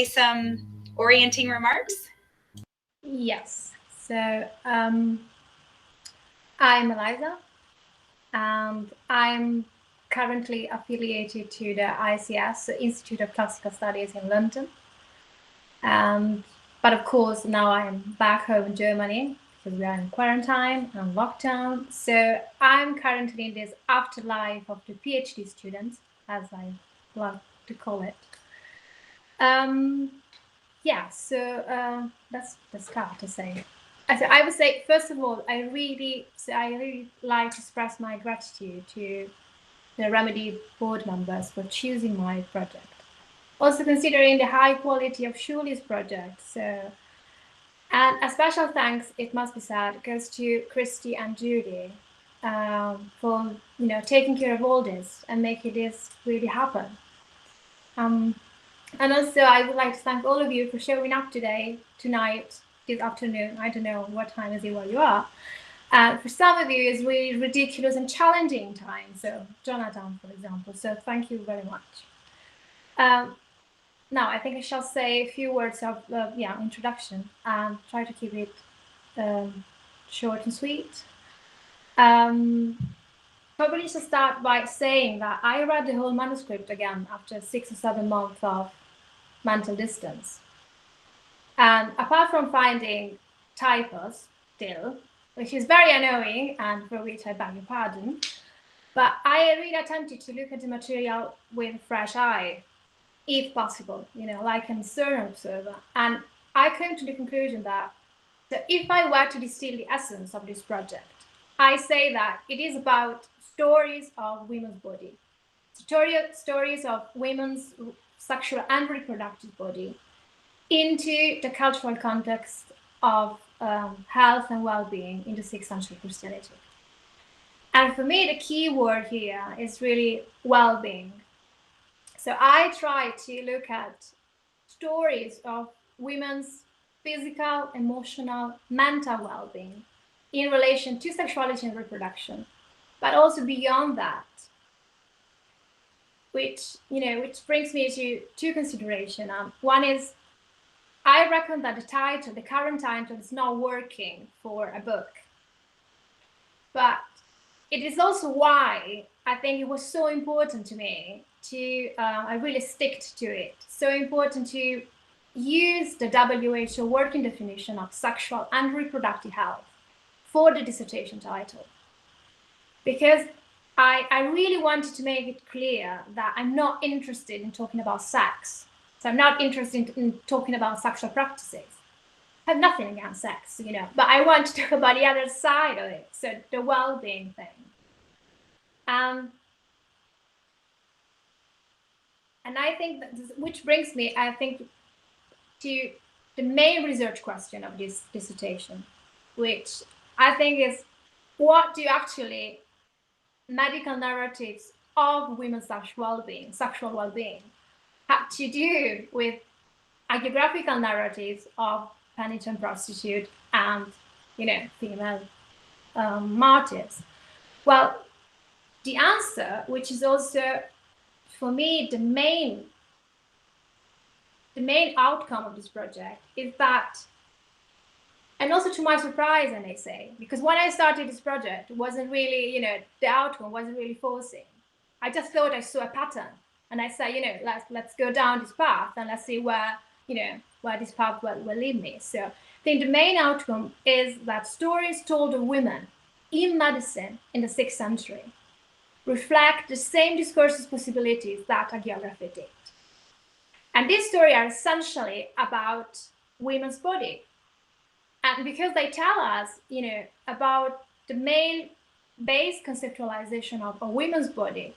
some orienting remarks? Yes. So I'm Elisa, and I'm currently affiliated to the ICS, the Institute of Classical Studies in London. But of course, now I'm back home in Germany because we are in quarantine and lockdown. So I'm currently in this afterlife of the PhD students, as I like to call it. That's the start to say. I would say, first of all, I really like to express my gratitude to the ReMeDHe board members for choosing my project. Also considering the high quality of Shuli's project. And a special thanks, it must be said, goes to Christy and Judy for taking care of all this and making this really happen. And also, I would like to thank all of you for showing up today, tonight, this afternoon. I don't know what time is it where you are. For some of you, it's really ridiculous and challenging time. So, Jonathan, for example. So, thank you very much. Now, I think I shall say a few words of introduction and try to keep it short and sweet. Probably should start by saying that I read the whole manuscript again after 6 or 7 months of mental distance. And apart from finding typos still, which is very annoying and for which I beg your pardon, but I really attempted to look at the material with a fresh eye, if possible, like an external observer. And I came to the conclusion that if I were to distill the essence of this project, I say that it is about stories of women's body, stories of women's sexual and reproductive body into the cultural context of health and well-being in the 6th century Christianity. And for me, the key word here is really well-being. So I try to look at stories of women's physical, emotional, mental well-being in relation to sexuality and reproduction, but also beyond that, which brings me to two considerations. One is, I reckon that the current title is not working for a book, but it is also why I think it was so important to me to, I really sticked to it. So important to use the WHO working definition of sexual and reproductive health for the dissertation title. Because I really wanted to make it clear that I'm not interested in talking about sex. So I'm not interested in talking about sexual practices. I have nothing against sex, but I want to talk about the other side of it, so the well-being thing. And I think that which brings me, I think, to the main research question of this dissertation, which I think is, what do actually medical narratives of women's sexual well-being, have to do with hagiographical narratives of penitent prostitute and, female martyrs? Well, the answer, which is also, for me, the main outcome of this project, is that, and also to my surprise, I may say, because when I started this project, it wasn't really, the outcome wasn't really forcing. I just thought I saw a pattern, and I said, let's go down this path and let's see where this path will lead me. So I think the main outcome is that stories told of women in medicine in the 6th century reflect the same discourses possibilities that hagiography did. And these stories are essentially about women's body. And because they tell us, about the male-based conceptualization of a women's body,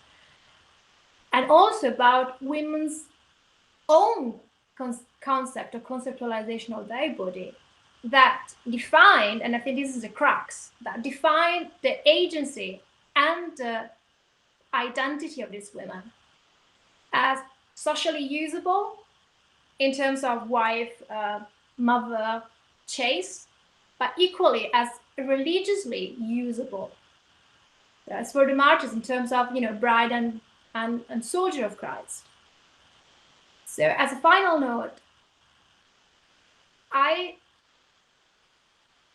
and also about women's own concept or conceptualization of their body, that defined, and I think this is the crux, that defined the agency and the identity of these women as socially usable in terms of wife, mother, chase, but equally as religiously usable. As for the martyrs, in terms of bride and soldier of Christ. So as a final note,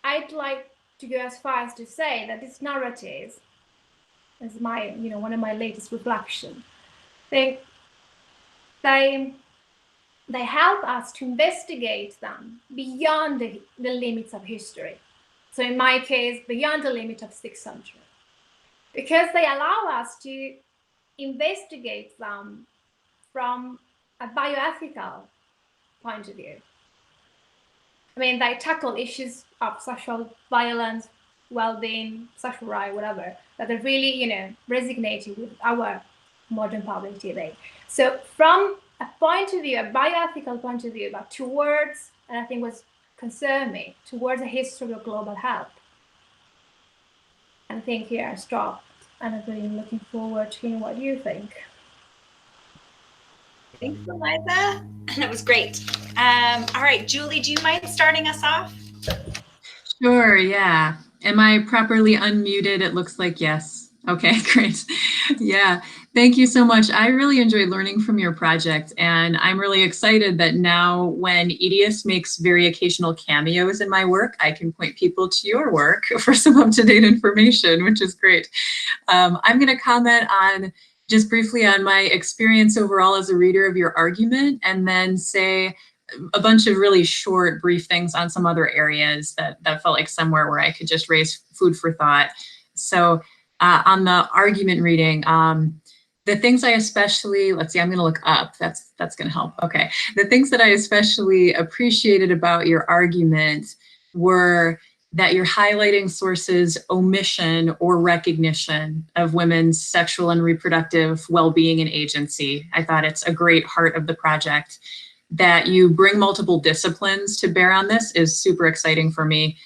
I'd like to go as far as to say that these narratives, as my, one of my latest reflections, they help us to investigate them beyond the limits of history. So in my case, beyond the limit of 6th century, because they allow us to investigate them from a bioethical point of view. I mean, they tackle issues of sexual violence, well-being, sexual right, whatever, that are really, resonating with our modern public today. So from a point of view, a bioethical point of view, but towards, and I think what concerned me, towards a history of global health. And I think here I stop, and I'm really looking forward to hearing what you think. Thanks, Eliza. That was great. All right, Julie, do you mind starting us off? Sure, yeah. Am I properly unmuted? It looks like yes. Okay, great. Yeah, thank you so much. I really enjoyed learning from your project, and I'm really excited that now when EDIUS makes very occasional cameos in my work, I can point people to your work for some up-to-date information, which is great. I'm going to comment on just briefly on my experience overall as a reader of your argument, and then say a bunch of really short, brief things on some other areas that felt like somewhere where I could just raise food for thought. So on the argument reading, the things I especially, let's see, I'm going to look up. That's going to help. Okay. The things that I especially appreciated about your argument were that you're highlighting sources' omission or recognition of women's sexual and reproductive well-being and agency. I thought it's a great heart of the project. That you bring multiple disciplines to bear on this is super exciting for me.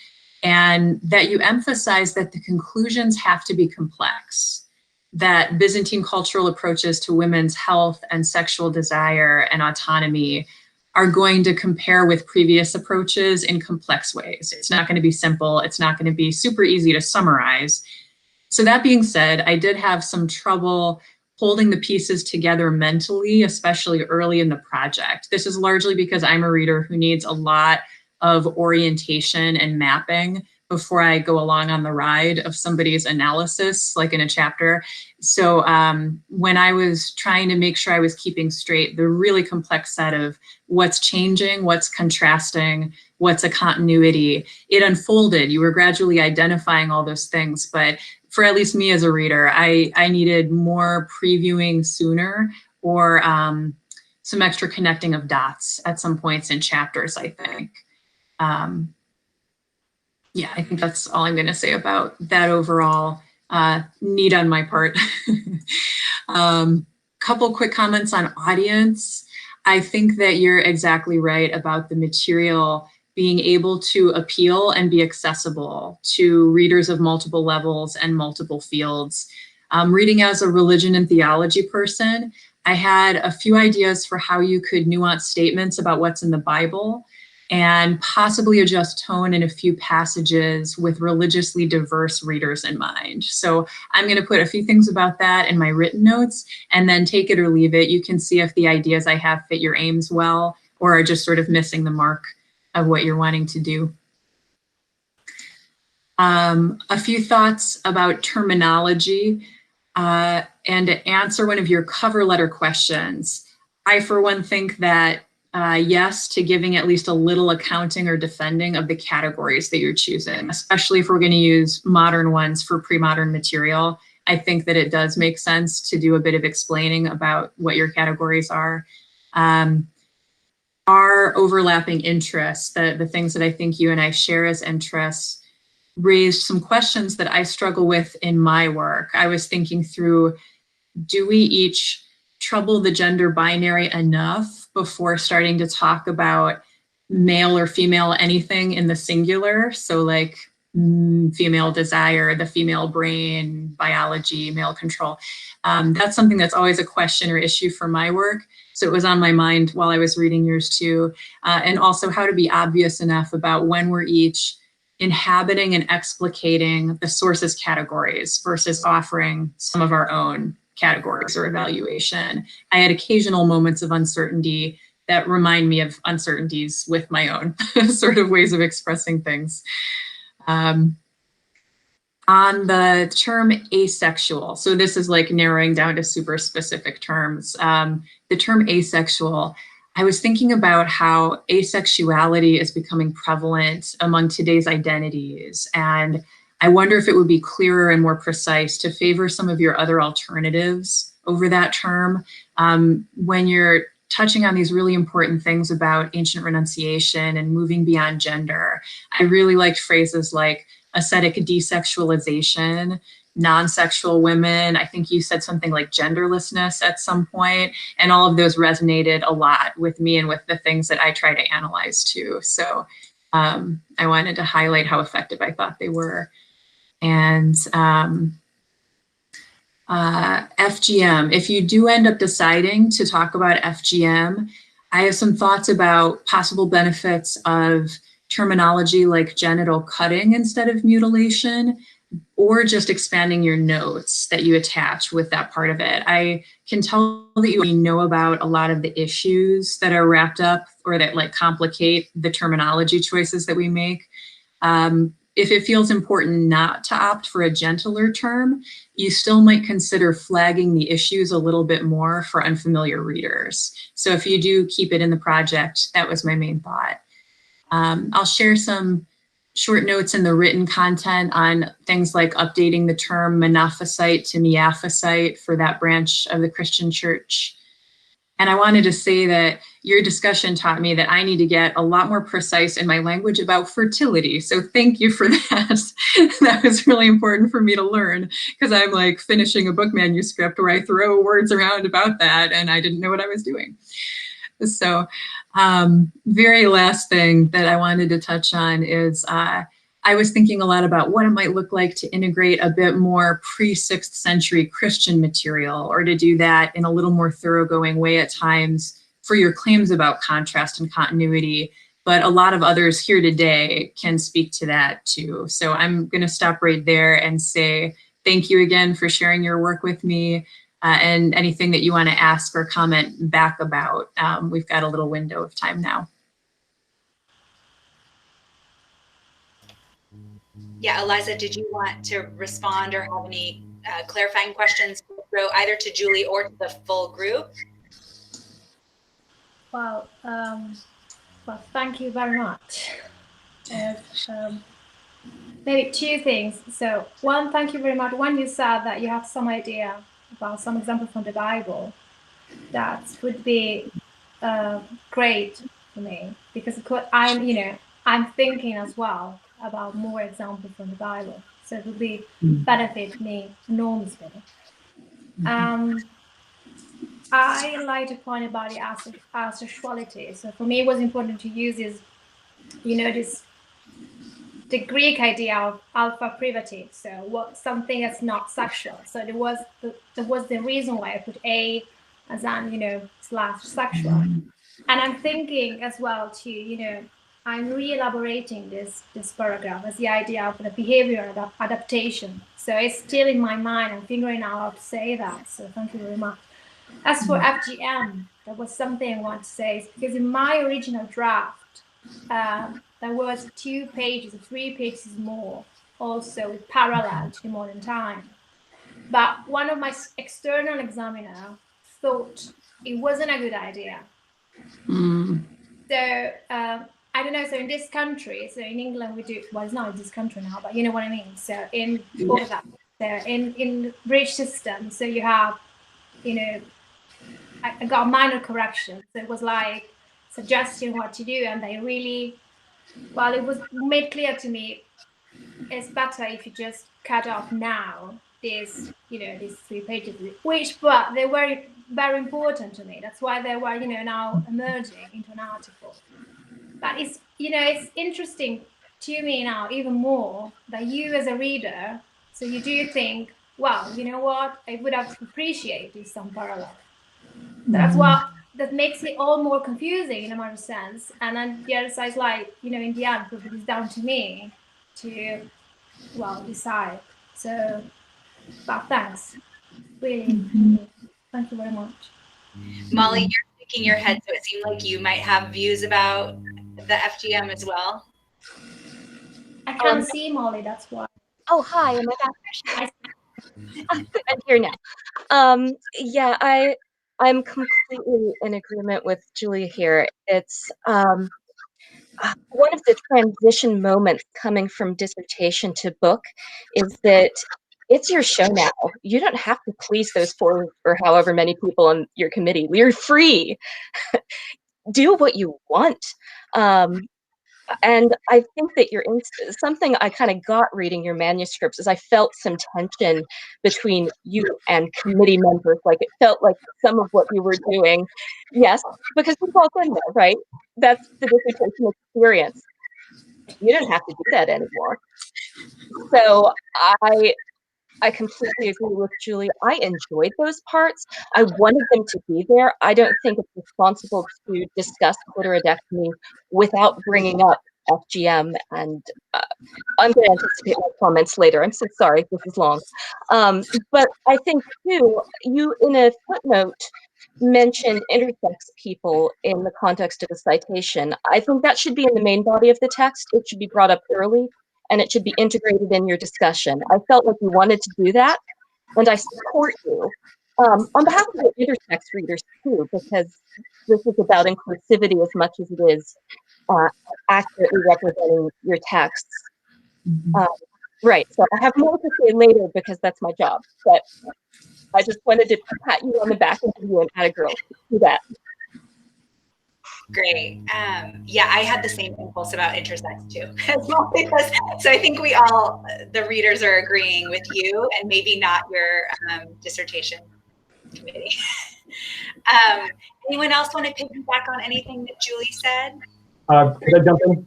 And that you emphasize that the conclusions have to be complex. That Byzantine cultural approaches to women's health and sexual desire and autonomy are going to compare with previous approaches in complex ways. It's not going to be simple. It's not going to be super easy to summarize. So that being said, I did have some trouble holding the pieces together mentally, especially early in the project. This is largely because I'm a reader who needs a lot of orientation and mapping before I go along on the ride of somebody's analysis, like in a chapter. So when I was trying to make sure I was keeping straight the really complex set of what's changing, what's contrasting, what's a continuity, it unfolded. You were gradually identifying all those things, but for at least me as a reader, I needed more previewing sooner or some extra connecting of dots at some points in chapters, I think. Yeah, I think that's all I'm going to say about that overall need on my part. Couple quick comments on audience. I think that you're exactly right about the material being able to appeal and be accessible to readers of multiple levels and multiple fields. Reading as a religion and theology person, I had a few ideas for how you could nuance statements about what's in the Bible and possibly adjust tone in a few passages with religiously diverse readers in mind. So I'm going to put a few things about that in my written notes, and then take it or leave it. You can see if the ideas I have fit your aims well or are just sort of missing the mark of what you're wanting to do. A few thoughts about terminology, and to answer one of your cover letter questions. I, for one, think that yes to giving at least a little accounting or defending of the categories that you're choosing, especially if we're going to use modern ones for pre-modern material. I think that it does make sense to do a bit of explaining about what your categories are. Our overlapping interests, the things that I think you and I share as interests, raised some questions that I struggle with in my work. I was thinking through, do we each trouble the gender binary enough before starting to talk about male or female anything in the singular? So like female desire, the female brain, biology, male control. That's something that's always a question or issue for my work. So it was on my mind while I was reading yours too. And also how to be obvious enough about when we're each inhabiting and explicating the sources categories versus offering some of our own categories or evaluation. I had occasional moments of uncertainty that remind me of uncertainties with my own sort of ways of expressing things. On the term asexual, so this is like narrowing down to super specific terms. The term asexual, I was thinking about how asexuality is becoming prevalent among today's identities. And I wonder if it would be clearer and more precise to favor some of your other alternatives over that term when you're touching on these really important things about ancient renunciation and moving beyond gender. I really liked phrases like ascetic desexualization, non-sexual women. I think you said something like genderlessness at some point, and all of those resonated a lot with me and with the things that I try to analyze too. So I wanted to highlight how effective I thought they were. And FGM, if you do end up deciding to talk about FGM, I have some thoughts about possible benefits of terminology like genital cutting instead of mutilation, or just expanding your notes that you attach with that part of it. I can tell that you know about a lot of the issues that are wrapped up or that like complicate the terminology choices that we make. If it feels important not to opt for a gentler term, you still might consider flagging the issues a little bit more for unfamiliar readers. So if you do keep it in the project, that was my main thought. I'll share some short notes in the written content on things like updating the term Monophysite to Miaphysite for that branch of the Christian church. And I wanted to say that your discussion taught me that I need to get a lot more precise in my language about fertility. So thank you for that. That was really important for me to learn, because I'm like finishing a book manuscript where I throw words around about that and I didn't know what I was doing. So very last thing that I wanted to touch on is I was thinking a lot about what it might look like to integrate a bit more pre-6th century Christian material, or to do that in a little more thoroughgoing way at times for your claims about contrast and continuity. But a lot of others here today can speak to that too. So I'm going to stop right there and say thank you again for sharing your work with me. And anything that you want to ask or comment back about, we've got a little window of time now. Yeah, Eliza, did you want to respond or have any clarifying questions either to Julie or to the full group? Well, thank you very much. Maybe two things. So one, thank you very much. When you said that you have some idea about some example from the Bible, that would be great for me, because I'm thinking as well about more examples from the Bible. So it would be benefit me enormously. I like to point about the asexuality. So for me, it was important to use this, the Greek idea of alpha privative. So what something that's not sexual. So there was the reason why I put a as an / sexual. And I'm thinking as well too, I'm re-elaborating this paragraph as the idea of the behavioral adaptation. So it's still in my mind. I'm figuring out how to say that. So thank you very much. As for FGM, that was something I want to say, because in my original draft, there was 2 pages or 3 pages more, also with parallel to the modern time. But one of my external examiner thought it wasn't a good idea. So I don't know. So in this country, so in England we do. Well, it's not in this country now, but you know what I mean. So in all of that, so in British system, so you have, I got a minor correction. So it was like suggesting what to do, and they really, well, it was made clear to me it's better if you just cut off now these 3 pages, but they were very important to me. That's why they were, now emerging into an article. But it's, it's interesting to me now even more that you as a reader, so you do think, well, you know what, I would have appreciated some parallel. That's what that makes it all more confusing in a matter of sense. And then the other side is like, in the end, it's down to me to, decide. So, but thanks. Really, thank you very much. Molly, you're shaking your head, so it seemed like you might have views about the FGM as well. I can't see Molly, that's why. Oh, hi, am I back? I'm here now. Yeah, I'm completely in agreement with Julia here. It's one of the transition moments coming from dissertation to book is that it's your show now. You don't have to please those 4 or however many people on your committee. We're free. Do what you want. And I think that something I kind of got reading your manuscripts is I felt some tension between you and committee members. Like it felt like some of what you were doing, yes, because we've all been there, right? That's the dissertation experience. You don't have to do that anymore. So I completely agree with Julie. I enjoyed those parts. I wanted them to be there. I don't think it's responsible to discuss clitoridectomy without bringing up FGM, and I'm going to anticipate my comments later. I'm so sorry, this is long. But I think, too, you, in a footnote, mentioned intersex people in the context of a citation. I think that should be in the main body of the text. It should be brought up early, and it should be integrated in your discussion. I felt like you wanted to do that, and I support you. On behalf of the intersex readers, too, because this is about inclusivity as much as it is accurately representing your texts. Right, so I have more to say later because that's my job, but I just wanted to pat you on the back and give you an atta girl. Do that. Great. Yeah, I had the same impulse about intersex too. So I think we all, the readers, are agreeing with you, and maybe not your dissertation committee. Anyone else want to piggyback on anything that Julie said? Could I jump in?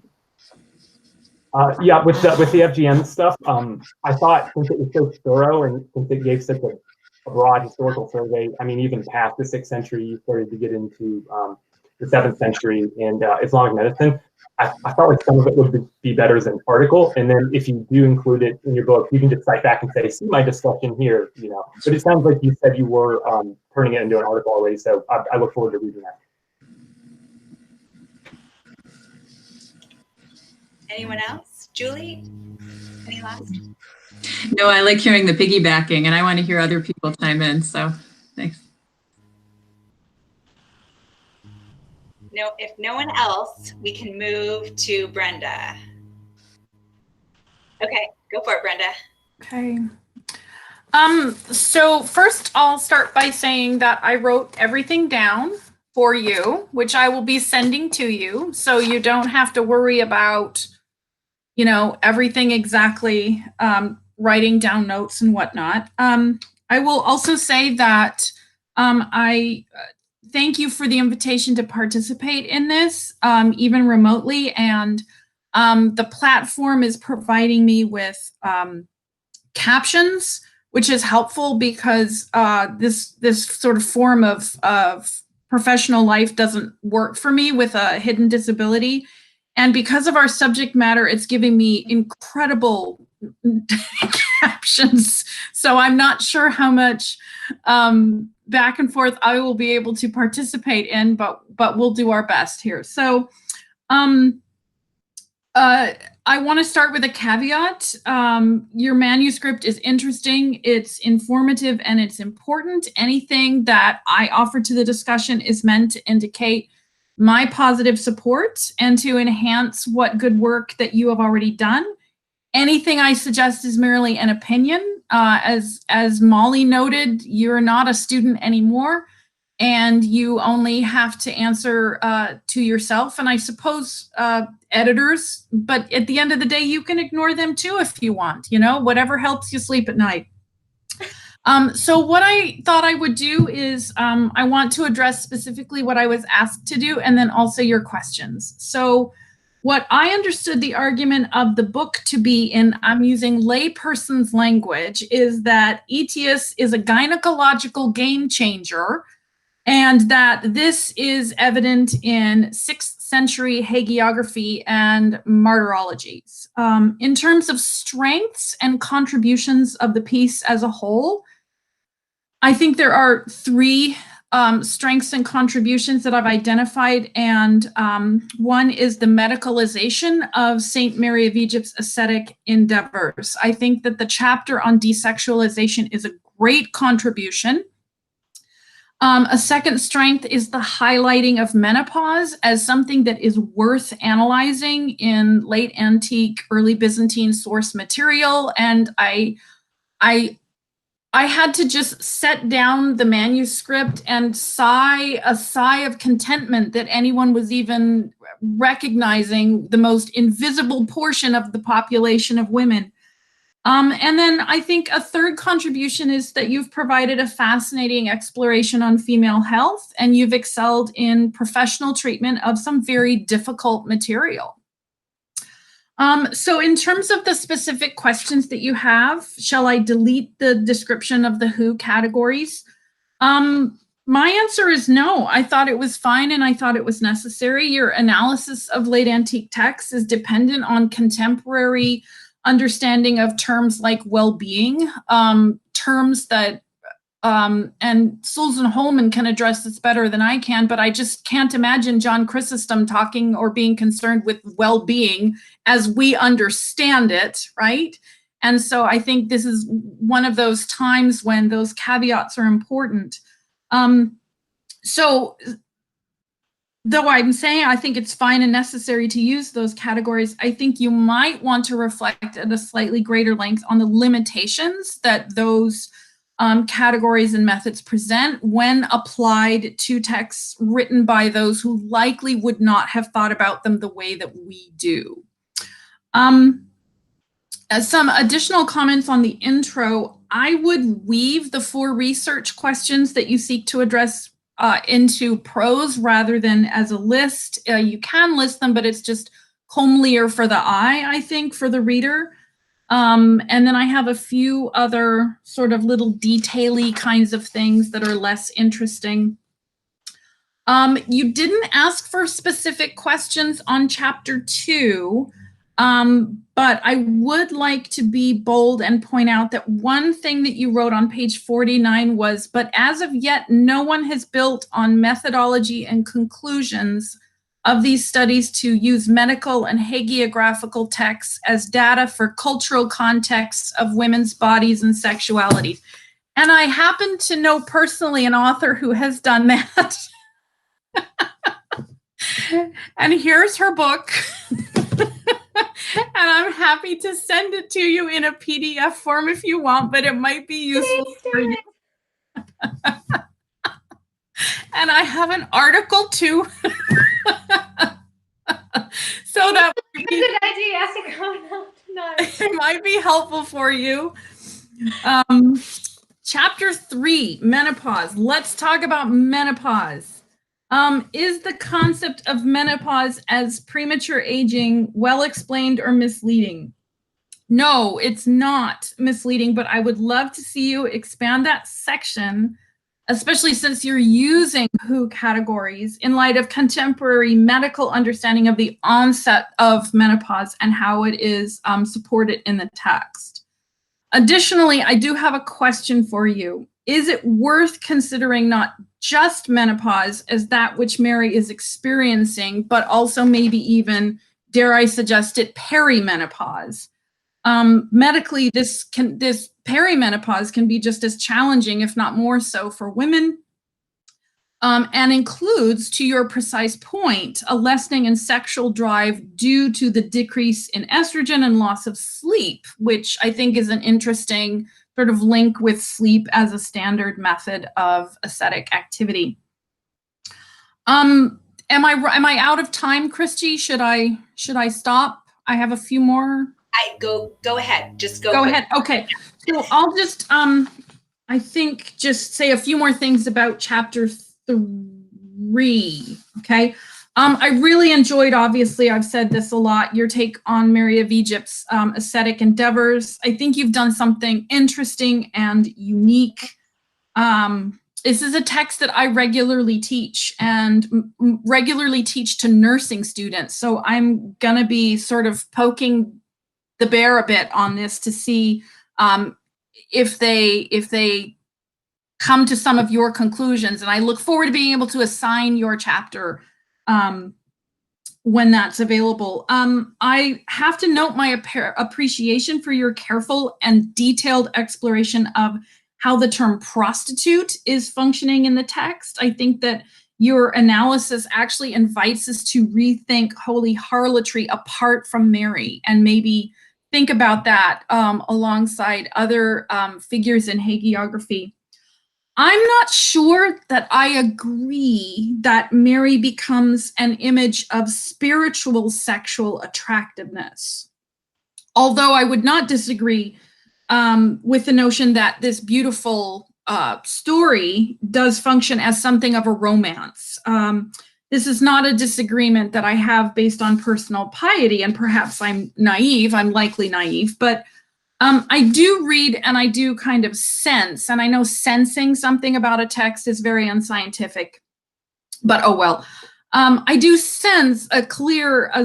Yeah, with the FGM stuff, I thought, since it was so thorough and since it gave such a broad historical survey, I mean, even past the 6th century, you started to get into the 7th century and Islamic medicine. I felt like some of it would be better as an article, and then if you do include it in your book, you can just cite back and say, "See my discussion here," you know. But it sounds like you said you were turning it into an article already, so I look forward to reading that. Anyone else? Julie? Any last? No, I like hearing the piggybacking, and I want to hear other people chime in, so thanks. No, if no one else, we can move to Brenda. Okay, go for it, Brenda. Okay. So first I'll start by saying that I wrote everything down for you, which I will be sending to you, so you don't have to worry about, you know, everything exactly, writing down notes and whatnot. I will also say that I thank you for the invitation to participate in this, even remotely, and the platform is providing me with captions, which is helpful because this sort of form of professional life doesn't work for me with a hidden disability. And because of our subject matter, it's giving me incredible captions. So I'm not sure how much back and forth I will be able to participate in, but we'll do our best here. So I want to start with a caveat. Your manuscript is interesting, it's informative, and it's important. Anything that I offer to the discussion is meant to indicate my positive support and to enhance what good work that you have already done. Anything I suggest is merely an opinion. As Molly noted, you're not a student anymore, and you only have to answer to yourself, and I suppose editors, but at the end of the day, you can ignore them too if you want, you know, whatever helps you sleep at night. So what I thought I would do is I want to address specifically what I was asked to do, and then also your questions. So what I understood the argument of the book to be, and I'm using layperson's language, is that Aetius is a gynecological game changer, and that this is evident in 6th century hagiography and martyrologies. In terms of strengths and contributions of the piece as a whole, I think there are 3 strengths and contributions that I've identified, and one is the medicalization of St. Mary of Egypt's ascetic endeavors. I think that the chapter on desexualization is a great contribution. A second strength is the highlighting of menopause as something that is worth analyzing in late antique, early Byzantine source material. And I had to just set down the manuscript and sigh a sigh of contentment that anyone was even recognizing the most invisible portion of the population of women. And then I think a third contribution is that you've provided a fascinating exploration on female health, and you've excelled in professional treatment of some very difficult material. So in terms of the specific questions that you have, shall I delete the description of the WHO categories? My answer is no. I thought it was fine and I thought it was necessary. Your analysis of late antique texts is dependent on contemporary understanding of terms like well-being, terms that, and Susan Holman can address this better than I can, but I just can't imagine John Chrysostom talking or being concerned with well-being as we understand it, right? And so I think this is one of those times when those caveats are important. So though I'm saying I think it's fine and necessary to use those categories, I think you might want to reflect at a slightly greater length on the limitations that those categories and methods present when applied to texts written by those who likely would not have thought about them the way that we do. As some additional comments on the intro, I would weave the 4 research questions that you seek to address into prose rather than as a list. You can list them, but it's just homelier for the eye, I think, for the reader. And then I have a few other sort of little detail-y kinds of things that are less interesting. You didn't ask for specific questions on chapter 2, but I would like to be bold and point out that one thing that you wrote on page 49 was, but as of yet, no one has built on methodology and conclusions of these studies to use medical and hagiographical texts as data for cultural contexts of women's bodies and sexualities. And I happen to know personally an author who has done that. And here's her book. And I'm happy to send it to you in a PDF form if you want, but it might be useful for you. And I have an article too. So that might be a good idea to go tonight. It might be helpful for you. Chapter 3, menopause. Let's talk about menopause. Is the concept of menopause as premature aging well explained or misleading? No, it's not misleading, but I would love to see you expand that section, especially since you're using WHO categories in light of contemporary medical understanding of the onset of menopause and how it is supported in the text. Additionally, I do have a question for you. Is it worth considering not just menopause as that which Mary is experiencing, but also maybe even, dare I suggest it, perimenopause? Medically, this perimenopause can be just as challenging, if not more so, for women, and includes, to your precise point, a lessening in sexual drive due to the decrease in estrogen and loss of sleep, which I think is an interesting sort of link with sleep as a standard method of ascetic activity. Am I out of time, Christy? Should I stop? I have a few more. Go ahead. Just go. Go ahead. Okay. So I'll just I think just say a few more things about chapter 3. Okay. I really enjoyed, obviously, I've said this a lot, your take on Mary of Egypt's ascetic endeavors. I think you've done something interesting and unique. This is a text that I regularly teach and regularly teach to nursing students. So I'm going to be sort of poking the bear a bit on this to see if they come to some of your conclusions. And I look forward to being able to assign your chapter when that's available. I have to note my appreciation for your careful and detailed exploration of how the term prostitute is functioning in the text. I think that your analysis actually invites us to rethink holy harlotry apart from Mary, and maybe think about that alongside other figures in hagiography. I'm not sure that I agree that Mary becomes an image of spiritual sexual attractiveness. Although I would not disagree with the notion that this beautiful story does function as something of a romance. This is not a disagreement that I have based on personal piety, and perhaps I'm naive, I'm likely naive, but I do read and I do kind of sense, and I know sensing something about a text is very unscientific, but oh well. I do sense a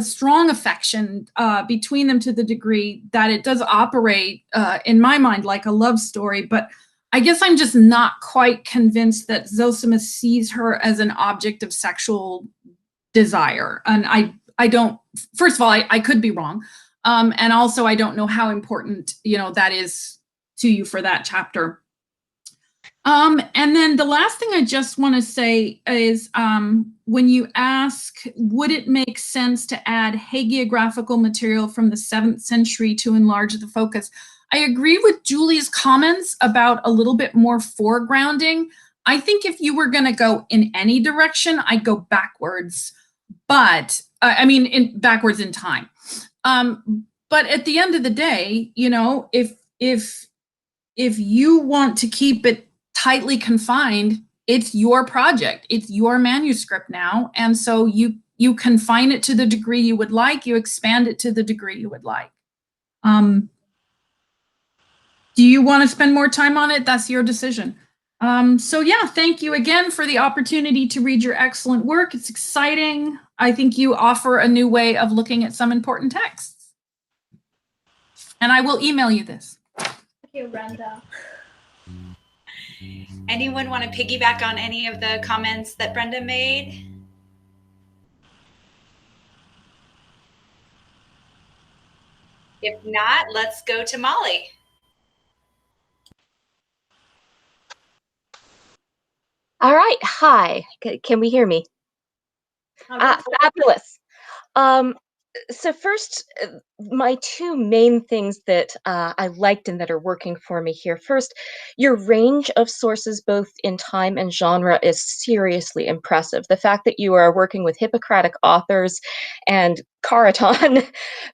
strong affection between them, to the degree that it does operate in my mind like a love story, but I guess I'm just not quite convinced that Zosimus sees her as an object of sexual desire. And I don't, first of all, I could be wrong. And also, I don't know how important, that is to you for that chapter. And then the last thing I just want to say is, when you ask, would it make sense to add hagiographical material from the 7th century to enlarge the focus? I agree with Julie's comments about a little bit more foregrounding. I think if you were going to go in any direction, I'd go backwards, but backwards in time. But at the end of the day, if you want to keep it tightly confined, it's your project, it's your manuscript now. And so you confine it to the degree you would like, you expand it to the degree you would like. Do you want to spend more time on it? That's your decision. So yeah, thank you again for the opportunity to read your excellent work. It's exciting. I think you offer a new way of looking at some important texts. And I will email you this. Thank you, Brenda. Anyone want to piggyback on any of the comments that Brenda made? If not, let's go to Molly. All right. Hi. Can we hear me? Fabulous. So first, my two main things that I liked and that are working for me here. First, your range of sources, both in time and genre, is seriously impressive. The fact that you are working with Hippocratic authors and Karaton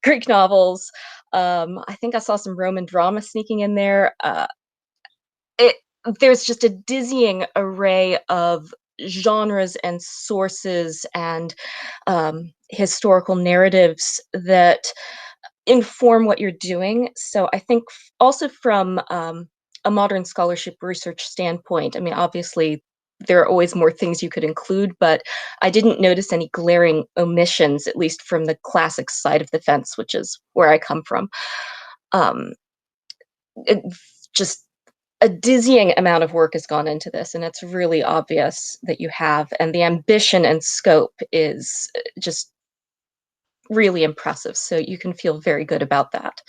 Greek novels. I think I saw some Roman drama sneaking in there. There's just a dizzying array of genres and sources and historical narratives that inform what you're doing. So I think also from a modern scholarship research standpoint, I mean, obviously there are always more things you could include, but I didn't notice any glaring omissions, at least from the classic side of the fence, which is where I come from. Just a dizzying amount of work has gone into this, and it's really obvious that you have, and the ambition and scope is just really impressive. So you can feel very good about that.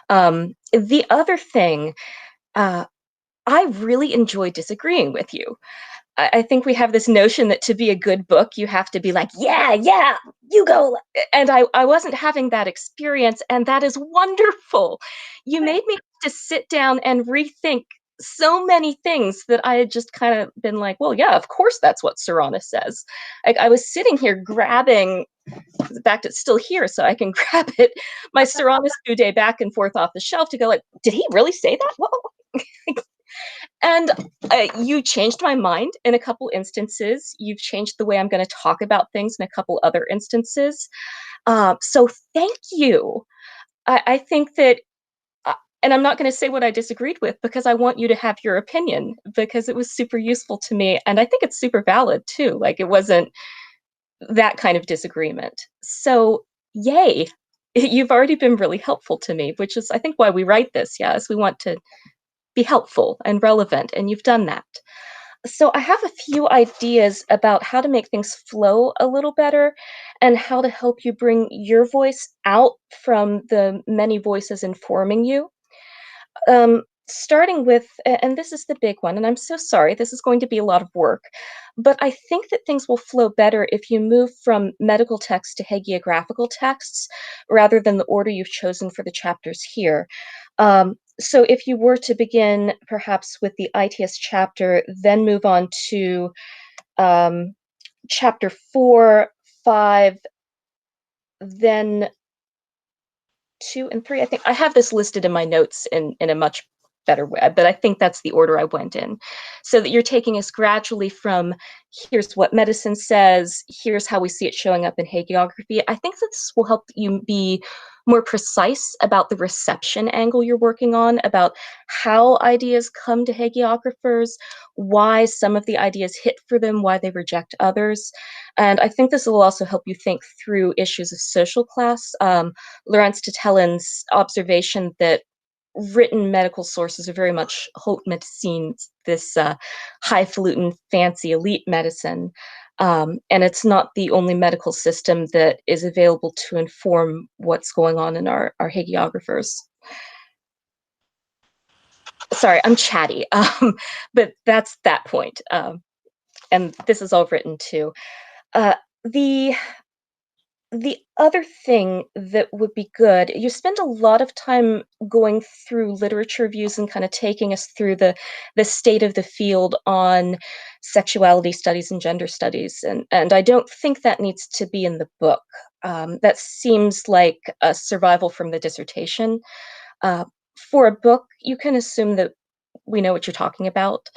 The other thing, I really enjoy disagreeing with you. I think we have this notion that to be a good book, you have to be like, yeah, you go. And I wasn't having that experience, and that is wonderful. You made me to sit down and rethink so many things that I had just kind of been like, well, yeah, of course that's what Serranus says. I was sitting here grabbing, in fact, it's still here, so I can grab it, my Serranus Bude back and forth off the shelf to go like, did he really say that? Whoa. And you changed my mind in a couple instances. You've changed the way I'm going to talk about things in a couple other instances. So thank you. I think that, and I'm not going to say what I disagreed with, because I want you to have your opinion, because it was super useful to me. And I think it's super valid too. Like, it wasn't that kind of disagreement. So yay, you've already been really helpful to me, which is, I think, why we write this. Yes, we want to be helpful and relevant, and you've done that. So I have a few ideas about how to make things flow a little better and how to help you bring your voice out from the many voices informing you. Starting with, and this is the big one, and I'm so sorry, this is going to be a lot of work, but I think that things will flow better if you move from medical text to hagiographical texts rather than the order you've chosen for the chapters here. So if you were to begin perhaps with the ITS chapter, then move on to chapter 4, 5, then 2 and 3. I think I have this listed in my notes in a much better way, but I think that's the order I went in. So that you're taking us gradually from here's what medicine says, here's how we see it showing up in hagiography. I think this will help you be more precise about the reception angle you're working on, about how ideas come to hagiographers, why some of the ideas hit for them, why they reject others. And I think this will also help you think through issues of social class. Laurence Tatelin's observation that written medical sources are very much haute médecine, this highfalutin, fancy, elite medicine. And it's not the only medical system that is available to inform what's going on in our hagiographers. Sorry, I'm chatty, but that's that point. And this is all written too. The other thing that would be good, you spend a lot of time going through literature reviews and kind of taking us through the state of the field on sexuality studies and gender studies, and I don't think that needs to be in the book. That seems like a survival from the dissertation. For a book, you can assume that we know what you're talking about.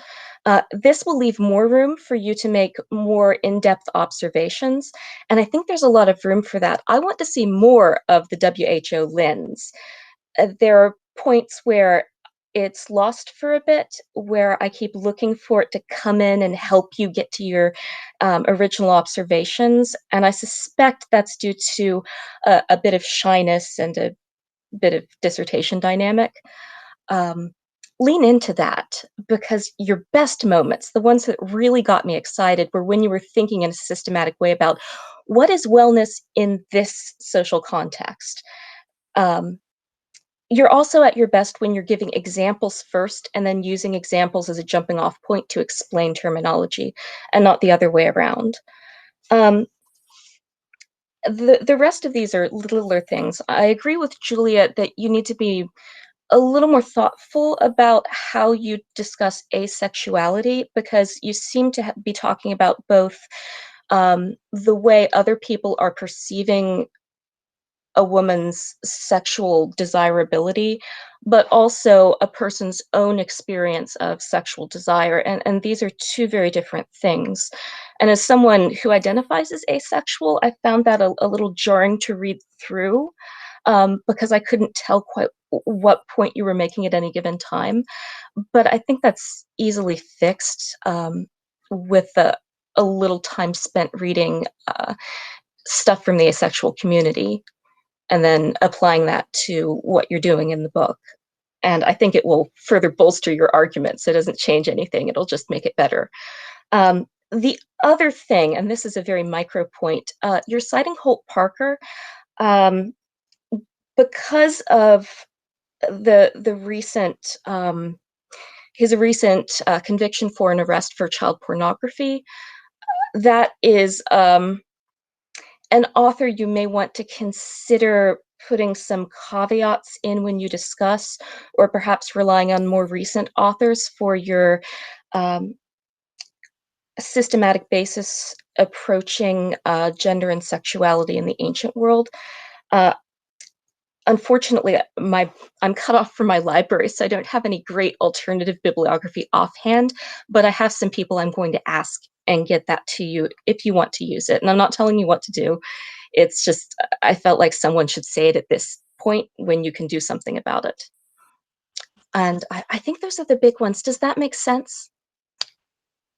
This will leave more room for you to make more in-depth observations, and I think there's a lot of room for that. I want to see more of the WHO lens. There are points where it's lost for a bit, where I keep looking for it to come in and help you get to your original observations, and I suspect that's due to a bit of shyness and a bit of dissertation dynamic. Lean into that, because your best moments, the ones that really got me excited, were when you were thinking in a systematic way about what is wellness in this social context. You're also at your best when you're giving examples first and then using examples as a jumping off point to explain terminology, and not the other way around. The rest of these are littler things. I agree with Juliet that you need to be a little more thoughtful about how you discuss asexuality, because you seem to be talking about both the way other people are perceiving a woman's sexual desirability, but also a person's own experience of sexual desire. And these are two very different things. And as someone who identifies as asexual, I found that a little jarring to read through, because I couldn't tell quite what point you were making at any given time. But I think that's easily fixed with a little time spent reading stuff from the asexual community, and then applying that to what you're doing in the book. And I think it will further bolster your arguments. It doesn't change anything, it'll just make it better. The other thing, and this is a very micro point, you're citing Holt Parker because of the recent his recent conviction for an arrest for child pornography. That is an author you may want to consider putting some caveats in when you discuss, or perhaps relying on more recent authors for your systematic basis approaching gender and sexuality in the ancient world. Unfortunately, I'm cut off from my library, so I don't have any great alternative bibliography offhand, but I have some people I'm going to ask and get that to you if you want to use it. And I'm not telling you what to do. It's just, I felt like someone should say it at this point when you can do something about it. And I think those are the big ones. Does that make sense?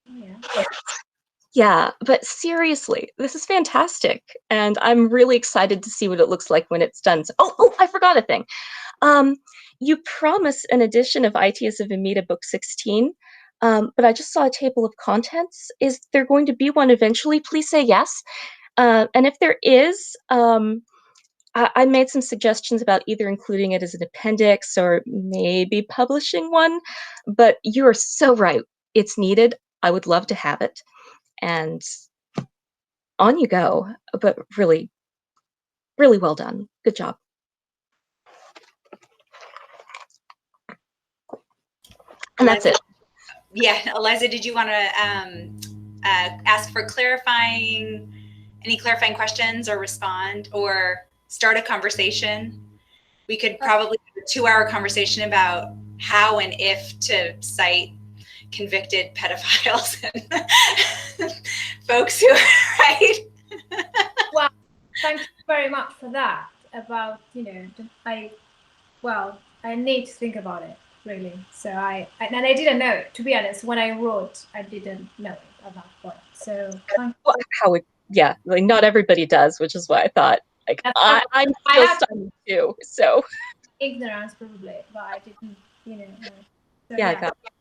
Yeah. Yeah, but seriously, this is fantastic. And I'm really excited to see what it looks like when it's done. So, I forgot a thing. you promise an edition of ITS of Amida Book 16, but I just saw a table of contents. Is there going to be one eventually? Please say yes. And if there is, I made some suggestions about either including it as an appendix or maybe publishing one, but you are so right. It's needed. I would love to have it. And on you go. But really, really well done. Good job. And that's it. Yeah, Eliza, did you want to ask for any clarifying questions or respond or start a conversation? We could probably have a 2-hour conversation about how and if to cite convicted pedophiles and folks who, right? Well, thank you very much for that. About, I need to think about it, really. So I didn't know it, to be honest. When I wrote, I didn't know it at that point. So yeah, like not everybody does, which is why I thought, like, I'm still studying too. So ignorance probably, but I didn't, So, yeah, I got it.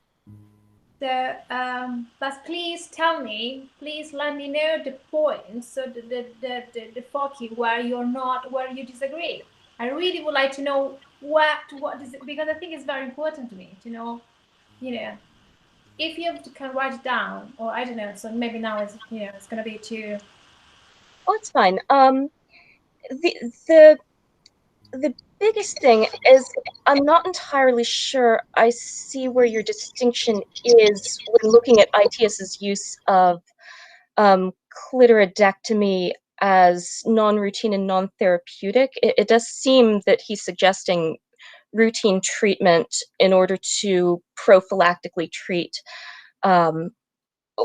So, but please let me know the points, so the focus where you disagree. I really would like to know what is it, because I think it's very important to me to know, if you can write it down, or I don't know. So maybe now it's it's gonna be too. Oh, it's fine. The biggest thing is I'm not entirely sure I see where your distinction is when looking at ITS's use of clitoridectomy as non-routine and non-therapeutic. It does seem that he's suggesting routine treatment in order to prophylactically treat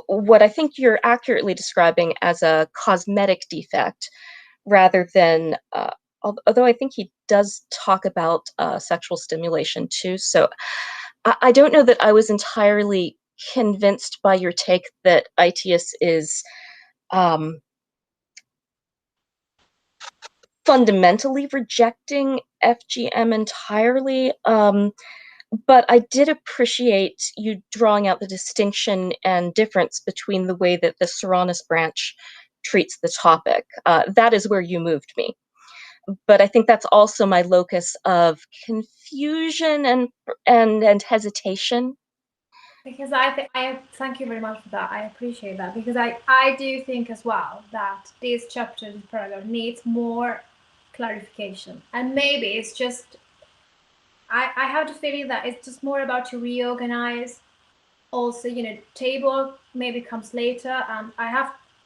what I think you're accurately describing as a cosmetic defect, rather than, although I think he does talk about sexual stimulation too. So I don't know that I was entirely convinced by your take that ITS is fundamentally rejecting FGM entirely. But I did appreciate you drawing out the distinction and difference between the way that the Serranus branch treats the topic. That is where you moved me. But I think that's also my locus of confusion and hesitation. Because I thank you very much for that. I appreciate that, because I do think as well that this chapter, this paragraph, needs more clarification, and maybe it's just I have the feeling that it's just more about to reorganize. Also, table maybe comes later.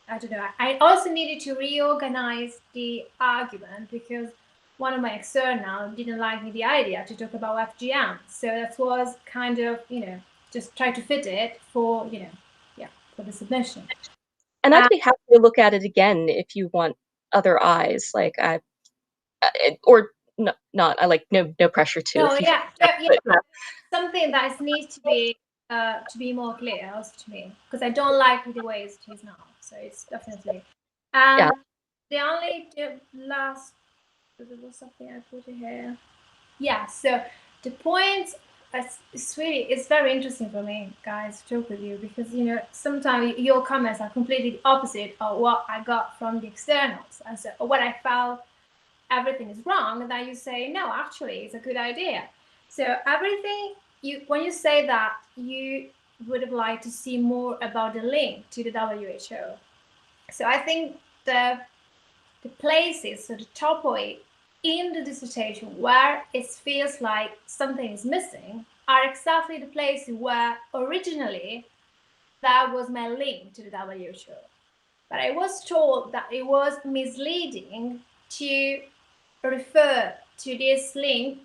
I don't know. I also needed to reorganize the argument, because one of my external didn't like me the idea to talk about FGM. So that was kind of, just try to fit it for, for the submission. And I'd be happy to look at it again if you want other eyes. Like or not. I like no pressure to. No, something that needs to be more clear also to me, because I don't like the way it is now. So it's definitely. Yeah. The last, there was something I put in here. Yeah. So the point it's very interesting for me, guys, to talk with you, because sometimes your comments are completely the opposite of what I got from the externals, and so what I felt everything is wrong, and then you say no, actually it's a good idea. So everything when you say that you would have liked to see more about the link to the WHO. So I think the places, so the top point in the dissertation where it feels like something is missing are exactly the places where originally that was my link to the WHO. But I was told that it was misleading to refer to this link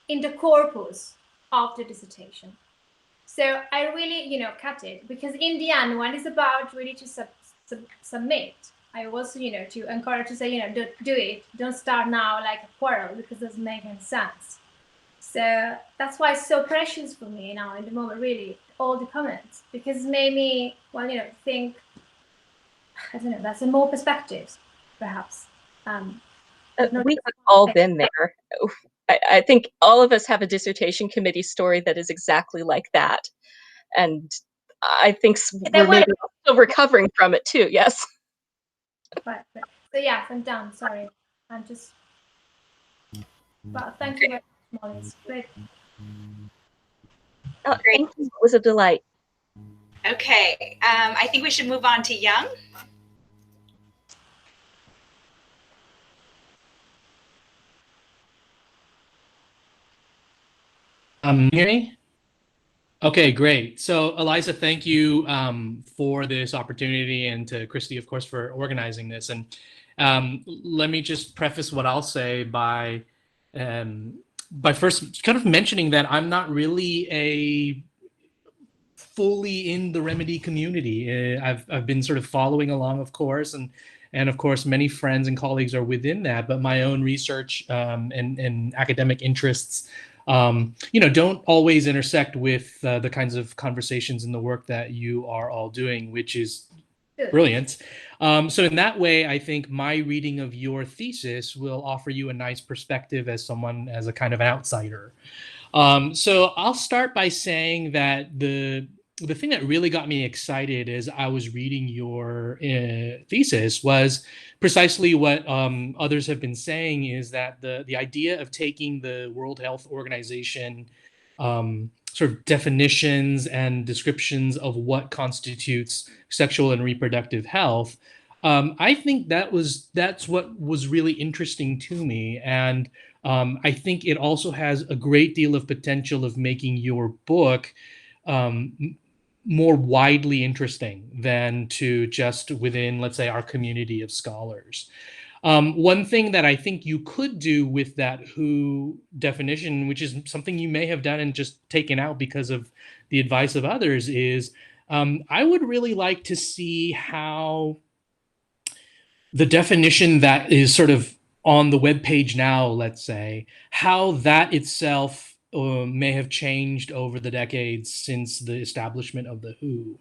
in the corpus of the dissertation. So I really, cut it, because in the end, when it's about really to submit, I also, to encourage to say, don't do it. Don't start now like a quarrel, because it doesn't make any sense. So that's why it's so precious for me now in the moment, really, all the comments, because it made me, think, I don't know, that's more perspectives, perhaps. We've all been there. I think all of us have a dissertation committee story that is exactly like that. And I think we're maybe still recovering from it too, yes. But, so yes, I'm done, sorry. I'm just, but thank you very much, Molly, it's great. Oh, thank you, it was a delight. Okay, I think we should move on to Young. Hear me? Okay, great. So Elisa, thank you for this opportunity, and to Christy, of course, for organizing this. And let me just preface what I'll say by first kind of mentioning that I'm not really a fully in the ReMeDHe community. I've been sort of following along, of course, and of course many friends and colleagues are within that, but my own research and academic interests don't always intersect with the kinds of conversations and the work that you are all doing, which is brilliant. So in that way, I think my reading of your thesis will offer you a nice perspective as a kind of outsider. So I'll start by saying that the thing that really got me excited as I was reading your thesis was precisely what others have been saying, is that the idea of taking the World Health Organization sort of definitions and descriptions of what constitutes sexual and reproductive health, I think that's what was really interesting to me. And I think it also has a great deal of potential of making your book more widely interesting than to just within, let's say, our community of scholars. One thing that I think you could do with that WHO definition, which is something you may have done and just taken out because of the advice of others, is I would really like to see how the definition that is sort of on the web page now, let's say, how that itself may have changed over the decades since the establishment of the WHO.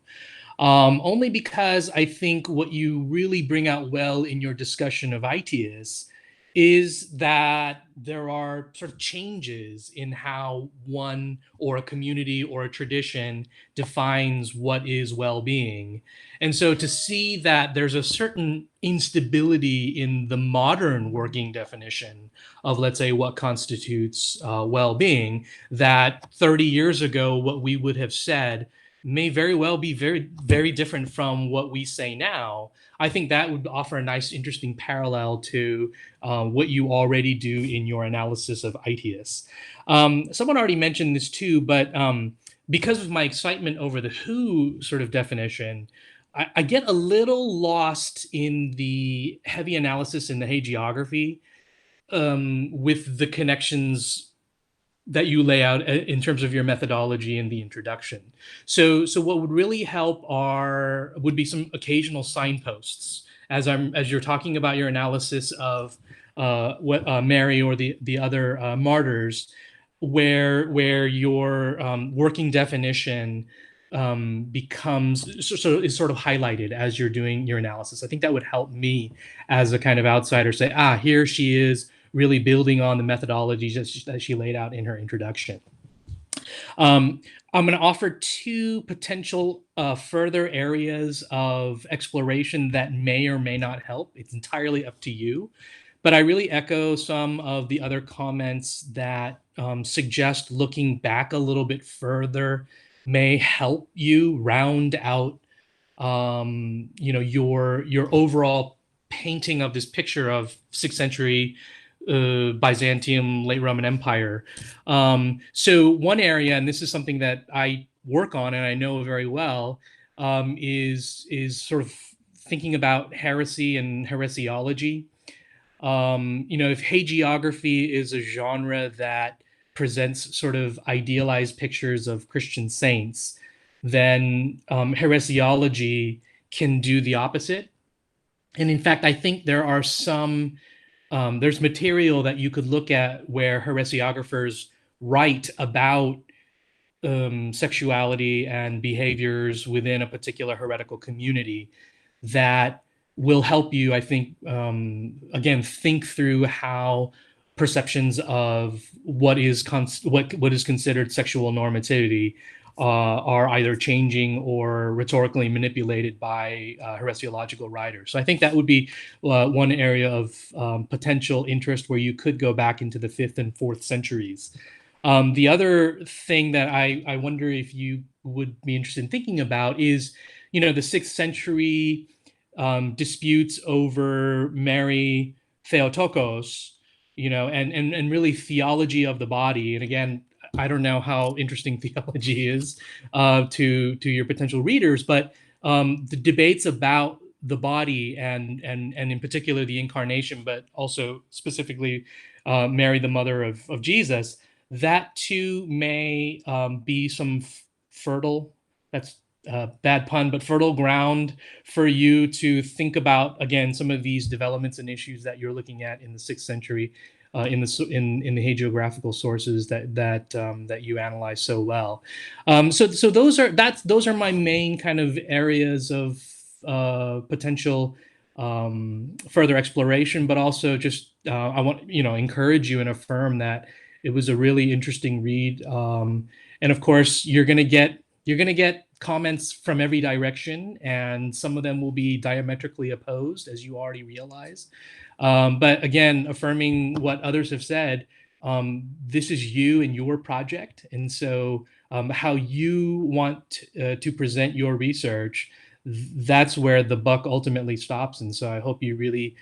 Only because I think what you really bring out well in your discussion of ITIS is that there are sort of changes in how one or a community or a tradition defines what is well-being. And so to see that there's a certain instability in the modern working definition of, let's say, what constitutes well-being, that 30 years ago, what we would have said may very well be very, very different from what we say now. I think that would offer a nice, interesting parallel to what you already do in your analysis of ITIS. Someone already mentioned this too, but because of my excitement over the WHO sort of definition, I get a little lost in the heavy analysis in the hagiography with the connections that you lay out in terms of your methodology in the introduction. So what would really help would be some occasional signposts as you're talking about your analysis of what Mary or the other martyrs, where your working definition is sort of highlighted as you're doing your analysis. I think that would help me as a kind of outsider say, here she is, really building on the methodologies that she laid out in her introduction. I'm going to offer two potential further areas of exploration that may or may not help. It's entirely up to you. But I really echo some of the other comments that suggest looking back a little bit further may help you round out your overall painting of this picture of 6th century Byzantium, late Roman Empire. So one area, and this is something that I work on and I know very well, is sort of thinking about heresy and heresiology. If hagiography is a genre that presents sort of idealized pictures of Christian saints, then heresiology can do the opposite. And in fact, I think there are there's material that you could look at where heresiographers write about sexuality and behaviors within a particular heretical community that will help you, I think, again, think through how perceptions of what is considered sexual normativity are either changing or rhetorically manipulated by heresiological writers. So I think that would be one area of potential interest where you could go back into the 5th and 4th centuries. The other thing that I wonder if you would be interested in thinking about is, the 6th century disputes over Mary Theotokos, and really theology of the body. And again, I don't know how interesting theology is to your potential readers, but the debates about the body and in particular the incarnation, but also specifically Mary, the mother of Jesus, that too may be some fertile, that's bad pun, but fertile ground for you to think about, again, some of these developments and issues that you're looking at in the 6th century in the hagiographical sources that you analyze so well. So those are my main kind of areas of potential further exploration, but also just I want encourage you and affirm that it was a really interesting read, and of course you're gonna get comments from every direction, and some of them will be diametrically opposed, as you already realize. But again, affirming what others have said, this is you and your project, and so how you want to present your research, that's where the buck ultimately stops. And so I hope you really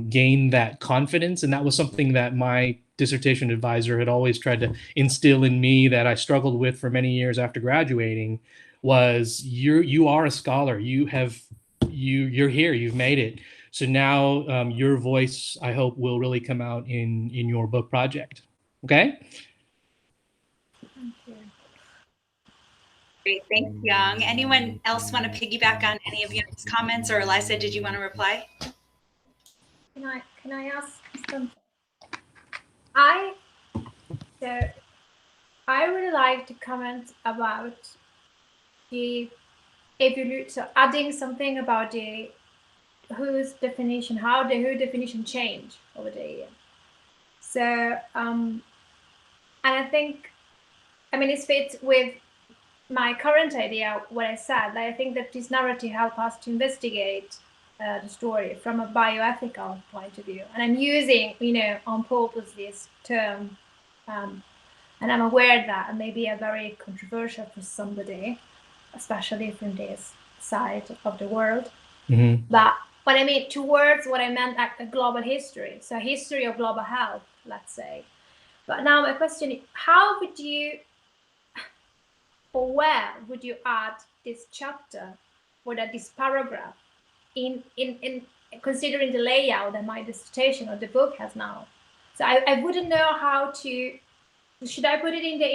gain that confidence. And that was something that my dissertation advisor had always tried to instill in me, that I struggled with for many years after graduating, was you are a scholar. You're here, you've made it. So now your voice, I hope, will really come out in your book project. Okay? Thank you. Great, thanks, Young. Anyone else want to piggyback on any of Young's comments, or Elisa, did you want to reply? Can I ask something? I would like to comment about the evolution, so adding something about the whose definition, how the who definition changed over the year. So and I think, it fits with my current idea, what I said. I think that this narrative helps us to investigate the story from a bioethical point of view. And I'm using, on purpose this term, and I'm aware that it may be a very controversial for somebody, especially from this side of the world. Mm-hmm. But what I mean, towards what I meant like a global history, so history of global health, let's say. But now my question is, how would you, or where would you add this chapter or this paragraph in considering the layout that my dissertation or the book has now? So I wouldn't know how to. Should I put it in the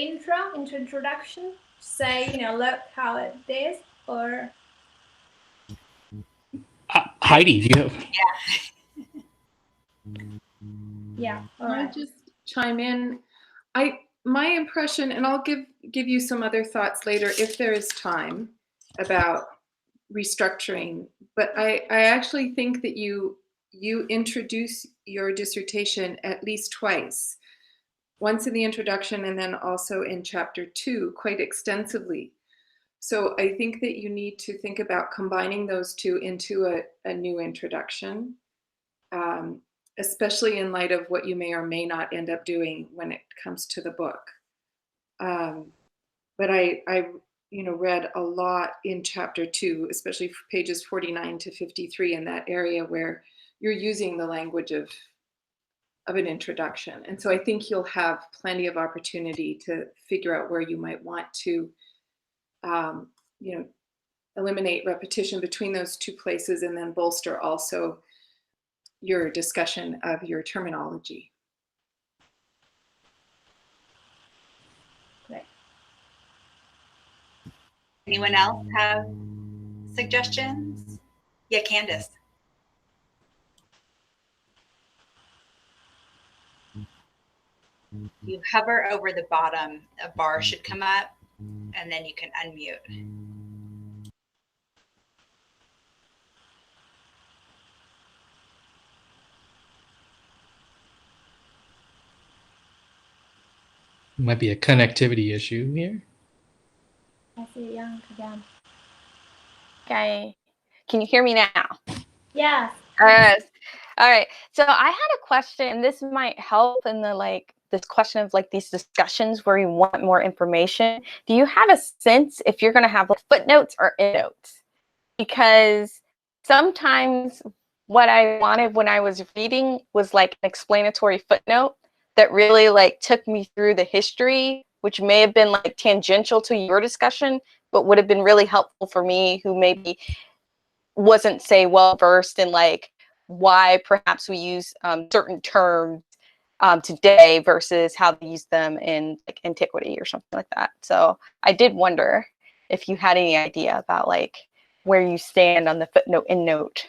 introduction? Say, look how it is, or Heidi, do you have? Yeah. Can I just chime in? My impression, and I'll give you some other thoughts later if there is time, about restructuring. But I actually think that you introduce your dissertation at least twice. Once in the introduction and then also in chapter 2 quite extensively. So I think that you need to think about combining those two into a new introduction, especially in light of what you may or may not end up doing when it comes to the book. But I read a lot in chapter 2, especially pages 49 to 53, in that area where you're using the language of an introduction. And so I think you'll have plenty of opportunity to figure out where you might want to, eliminate repetition between those two places, and then bolster also your discussion of your terminology. Great. Anyone else have suggestions? Yeah, Candace. You hover over the bottom, a bar should come up, and then you can unmute. Might be a connectivity issue here. I see Young again. Okay. Can you hear me now? Yes. Yes. All right. So I had a question, and this might help in the this question of these discussions where you want more information. Do you have a sense if you're going to have footnotes or endnotes? Because sometimes what I wanted when I was reading was an explanatory footnote that really took me through the history, which may have been tangential to your discussion, but would have been really helpful for me who maybe wasn't, say, well versed in why perhaps we use certain terms today versus how they use them in antiquity or something like that. So I did wonder if you had any idea about where you stand on the footnote endnote,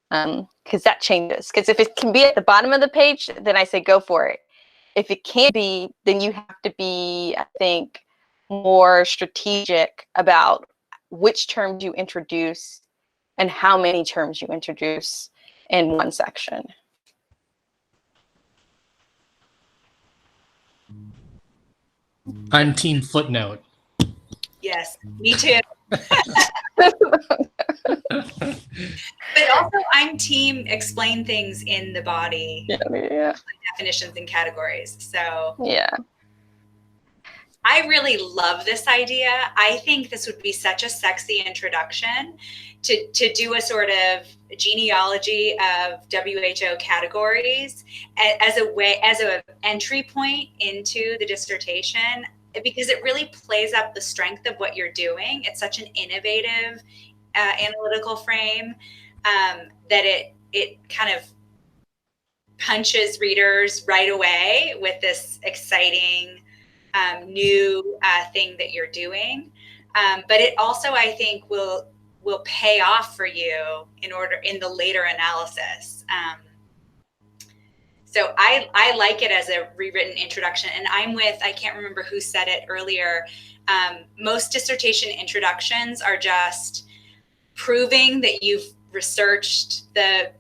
because that changes. Because if it can be at the bottom of the page, then I say go for it. If it can't be, then you have to be, I think, more strategic about which terms you introduce and how many terms you introduce in one section. I'm team footnote. Yes, me too. But also, I'm team explain things in the body, Yeah. definitions and categories. So Yeah. I really love this idea. I think this would be such a sexy introduction to do a sort of genealogy of WHO categories as an entry point into the dissertation, because it really plays up the strength of what you're doing. It's such an innovative analytical frame that it kind of punches readers right away with this exciting new thing that you're doing, but it also, I think, will pay off for you in the later analysis. So I like it as a rewritten introduction, and I can't remember who said it earlier. Most dissertation introductions are just proving that you've researched the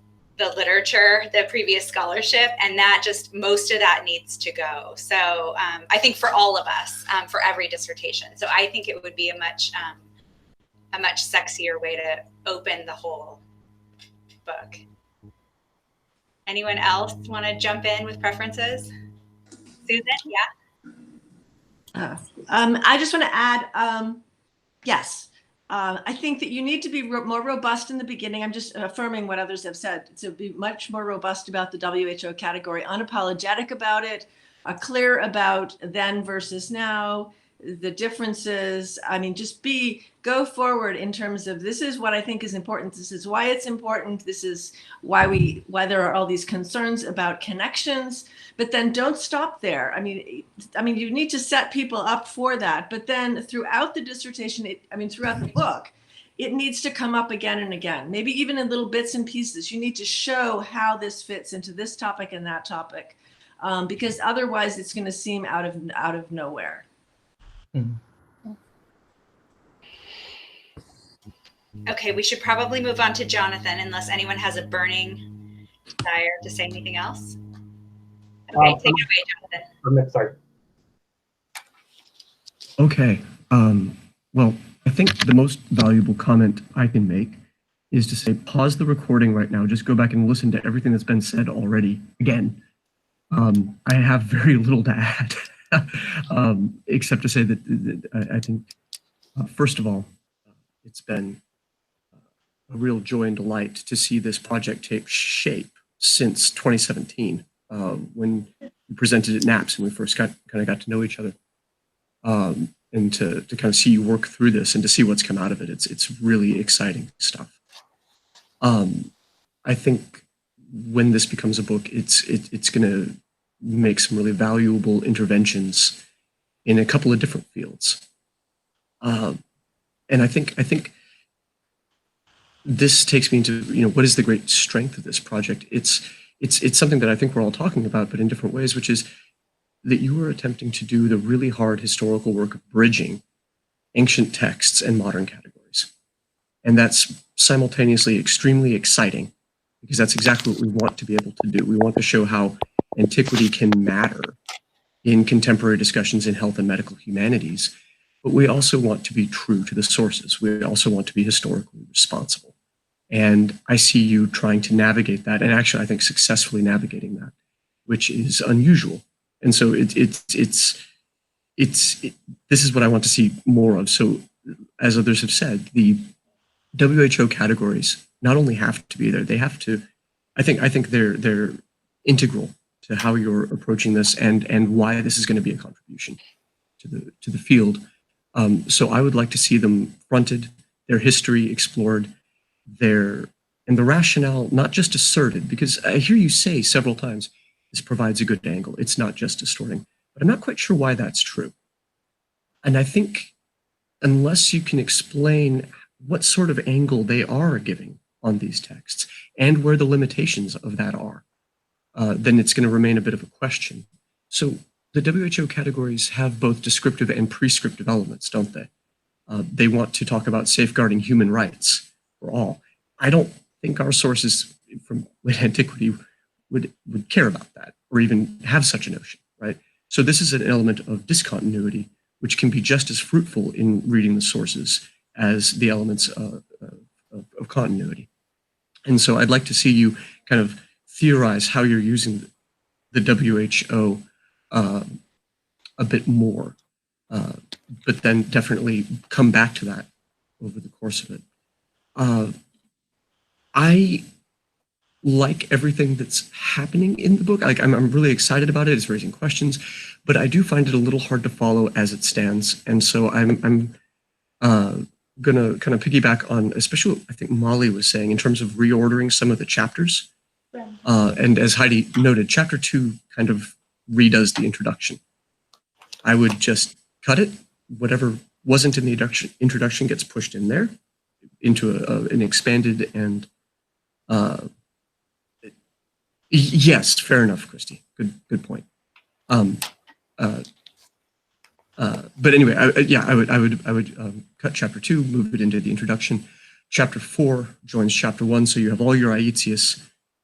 literature, the previous scholarship, and that just most of that needs to go. So I think for all of us, for every dissertation. So I think it would be a much sexier way to open the whole book. Anyone else want to jump in with preferences? Susan, yeah. I just want to add, yes. I think that you need to be more robust in the beginning. I'm just affirming what others have said. So be much more robust about the WHO category, unapologetic about it, clear about then versus now, the differences. I mean, just go forward in terms of this is what I think is important. This is why it's important. This is why there are all these concerns about connections. But then don't stop there. I mean, you need to set people up for that. But then throughout the dissertation, throughout the book, it needs to come up again and again, maybe even in little bits and pieces. You need to show how this fits into this topic and that topic, because otherwise it's going to seem out of nowhere. Mm-hmm. Okay, we should probably move on to Jonathan, unless anyone has a burning desire to say anything else. Okay, take it away, Jonathan. Sorry. Okay. Well, I think the most valuable comment I can make is to say, pause the recording right now. Just go back and listen to everything that's been said already again. I have very little to add, except to say that I think, first of all, it's been a real joy and delight to see this project take shape since 2017. When we presented at NAPS and we first got to know each other, and to kind of see you work through this and to see what's come out of it, it's really exciting stuff. I think when this becomes a book, it's going to make some really valuable interventions in a couple of different fields, and I think this takes me into what is the great strength of this project. It's something that I think we're all talking about, but in different ways, which is that you are attempting to do the really hard historical work of bridging ancient texts and modern categories. And that's simultaneously extremely exciting, because that's exactly what we want to be able to do. We want to show how antiquity can matter in contemporary discussions in health and medical humanities, but we also want to be true to the sources. We also want to be historically responsible. And I see you trying to navigate that, and actually I think successfully navigating that, which is unusual. And so this is what I want to see more of. So as others have said, the WHO categories not only have to be there, they have to, I think they're integral to how you're approaching this and why this is going to be a contribution to the field. So I would like to see them fronted, their history explored, and the rationale not just asserted, because I hear you say several times, this provides a good angle. It's not just distorting, but I'm not quite sure why that's true. And I think unless you can explain what sort of angle they are giving on these texts and where the limitations of that are, then it's going to remain a bit of a question. So the WHO categories have both descriptive and prescriptive elements, don't they? They want to talk about safeguarding human rights for all. I don't think our sources from late antiquity would care about that or even have such a notion, right? So this is an element of discontinuity, which can be just as fruitful in reading the sources as the elements of continuity. And so I'd like to see you kind of theorize how you're using the WHO a bit more, but then definitely come back to that over the course of it. I like everything that's happening in the book. Like I'm really excited about it. It's raising questions, but I do find it a little hard to follow as it stands. And so I'm gonna kind of piggyback on, especially what I think Molly was saying in terms of reordering some of the chapters. And as Heidi noted, chapter 2 kind of redoes the introduction. I would just cut it. Whatever wasn't in the introduction gets pushed in there into an expanded and yes, fair enough, Christy. Good point. But anyway, I would cut chapter 2, move it into the introduction. Chapter 4 joins chapter 1, so you have all your Aetius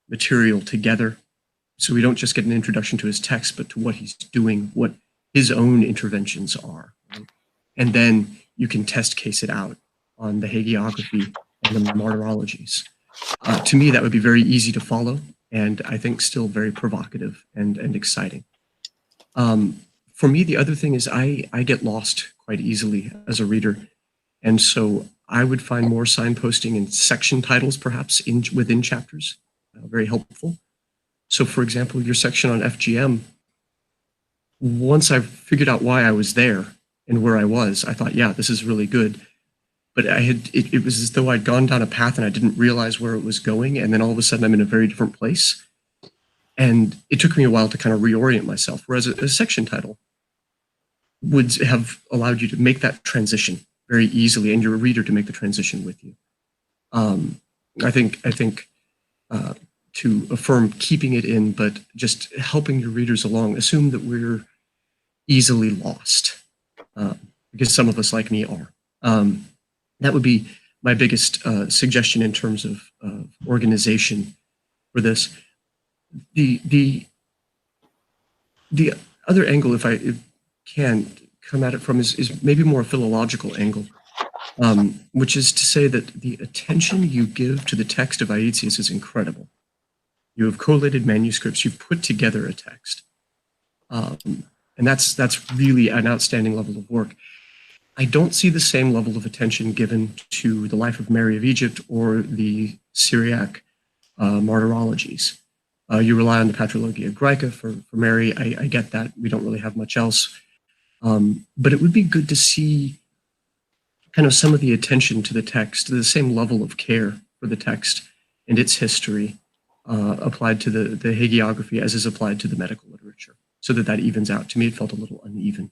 material together. So we don't just get an introduction to his text, but to what he's doing, what his own interventions are. Right? And then you can test case it out on the hagiography and the martyrologies. To me, that would be very easy to follow, and I think still very provocative and exciting. For me, the other thing is I get lost quite easily as a reader. And so I would find more signposting and section titles perhaps within chapters, very helpful. So for example, your section on FGM, once I figured out why I was there and where I was, I thought, yeah, this is really good. But it was as though I'd gone down a path and I didn't realize where it was going. And then all of a sudden I'm in a very different place. And it took me a while to kind of reorient myself. Whereas a section title would have allowed you to make that transition very easily and your reader to make the transition with you. I think to affirm keeping it in, but just helping your readers along, assume that we're easily lost, because some of us like me are. That would be my biggest suggestion in terms of organization for this. The other angle, if I can come at it from, is maybe more a philological angle, which is to say that the attention you give to the text of Aetius is incredible. You have collated manuscripts, you've put together a text. And that's really an outstanding level of work. I don't see the same level of attention given to the life of Mary of Egypt or the Syriac martyrologies. You rely on the Patrologia Graeca for Mary. I get that. We don't really have much else. But it would be good to see kind of some of the attention to the text, the same level of care for the text and its history applied to the hagiography as is applied to the medical literature, so that evens out. To me, it felt a little uneven.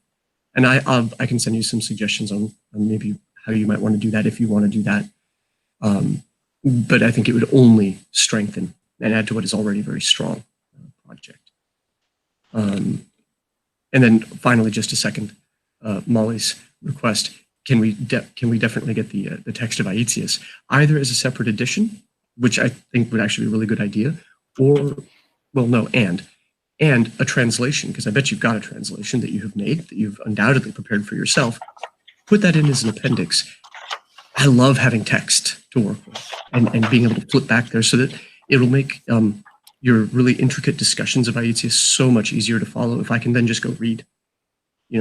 And I can send you some suggestions on maybe how you might want to do that if you want to do that. But I think it would only strengthen and add to what is already a very strong project. And then finally, just a second, Molly's request, can we definitely get the text of Aetius either as a separate edition, which I think would actually be a really good idea, or, well, no, and and a translation, because I bet you've got a translation that you have made, that you've undoubtedly prepared for yourself. Put that in as an appendix. I love having text to work with and being able to flip back there so that it'll make your really intricate discussions of Aetius so much easier to follow if I can then just go read,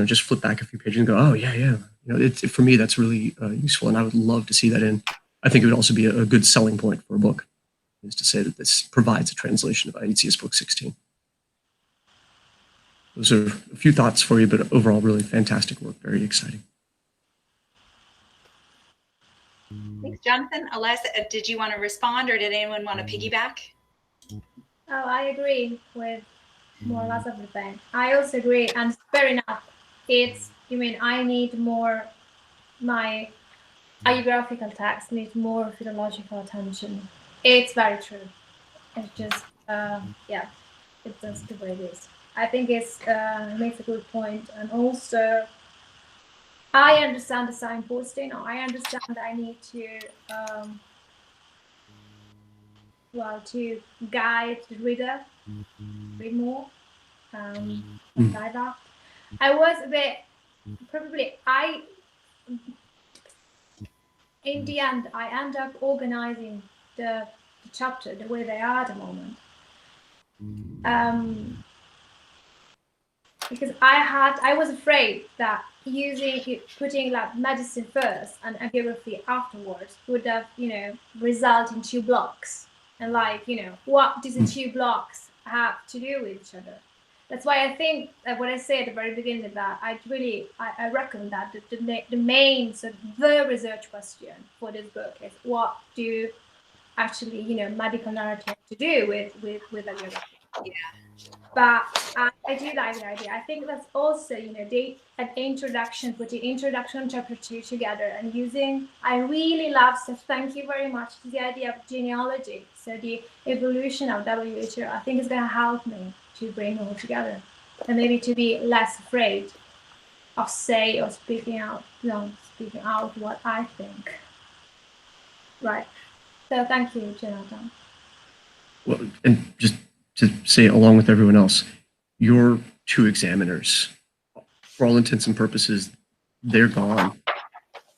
just flip back a few pages and go, oh, yeah. For me, that's really useful, and I would love to see that in. I think it would also be a good selling point for a book, is to say that this provides a translation of Aetius Book 16. Those are a few thoughts for you, but overall, really fantastic work, very exciting. Thanks, Jonathan. Eliza, did you want to respond, or did anyone want to piggyback? Oh, I agree with more or less everything. I also agree, and fair enough. I need more, my biographical text needs more philological attention. It's very true. It's just, it's just the way it is. I think it makes a good point. And also, I understand the signposting. I understand that I need to, to guide the reader, read more, guide that. I was a bit, in the end, I end up organizing the chapter the way they are at the moment. Because I was afraid that putting like medicine first and geography afterwards would have, result in two blocks. And what do the two blocks have to do with each other? That's why I think what I said at the very beginning of that, I reckon that the main, so the research question for this book is what do actually, medical narrative to do with geography. Yeah. But I do like the idea. I think that's also, an introduction, putting introduction and chapter 2 together and I really love, so thank you very much to the idea of genealogy. So the evolution of WHO, I think is going to help me to bring all together and maybe to be less afraid of speaking out what I think. Right. So thank you, Jonathan. Well, and just to say, along with everyone else, your two examiners, for all intents and purposes, they're gone,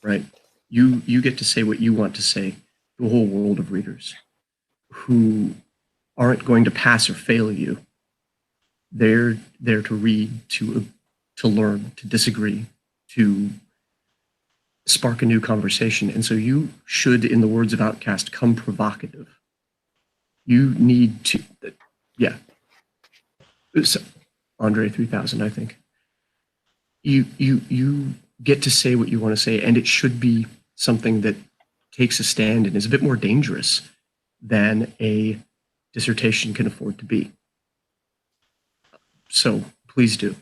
right? You get to say what you want to say to a whole world of readers who aren't going to pass or fail you. They're there to read, to learn, to disagree, to spark a new conversation. And so you should, in the words of Outcast, come provocative. You need to, yeah. So, Andre 3000, I think. You get to say what you want to say, and it should be something that takes a stand and is a bit more dangerous than a dissertation can afford to be. So please do.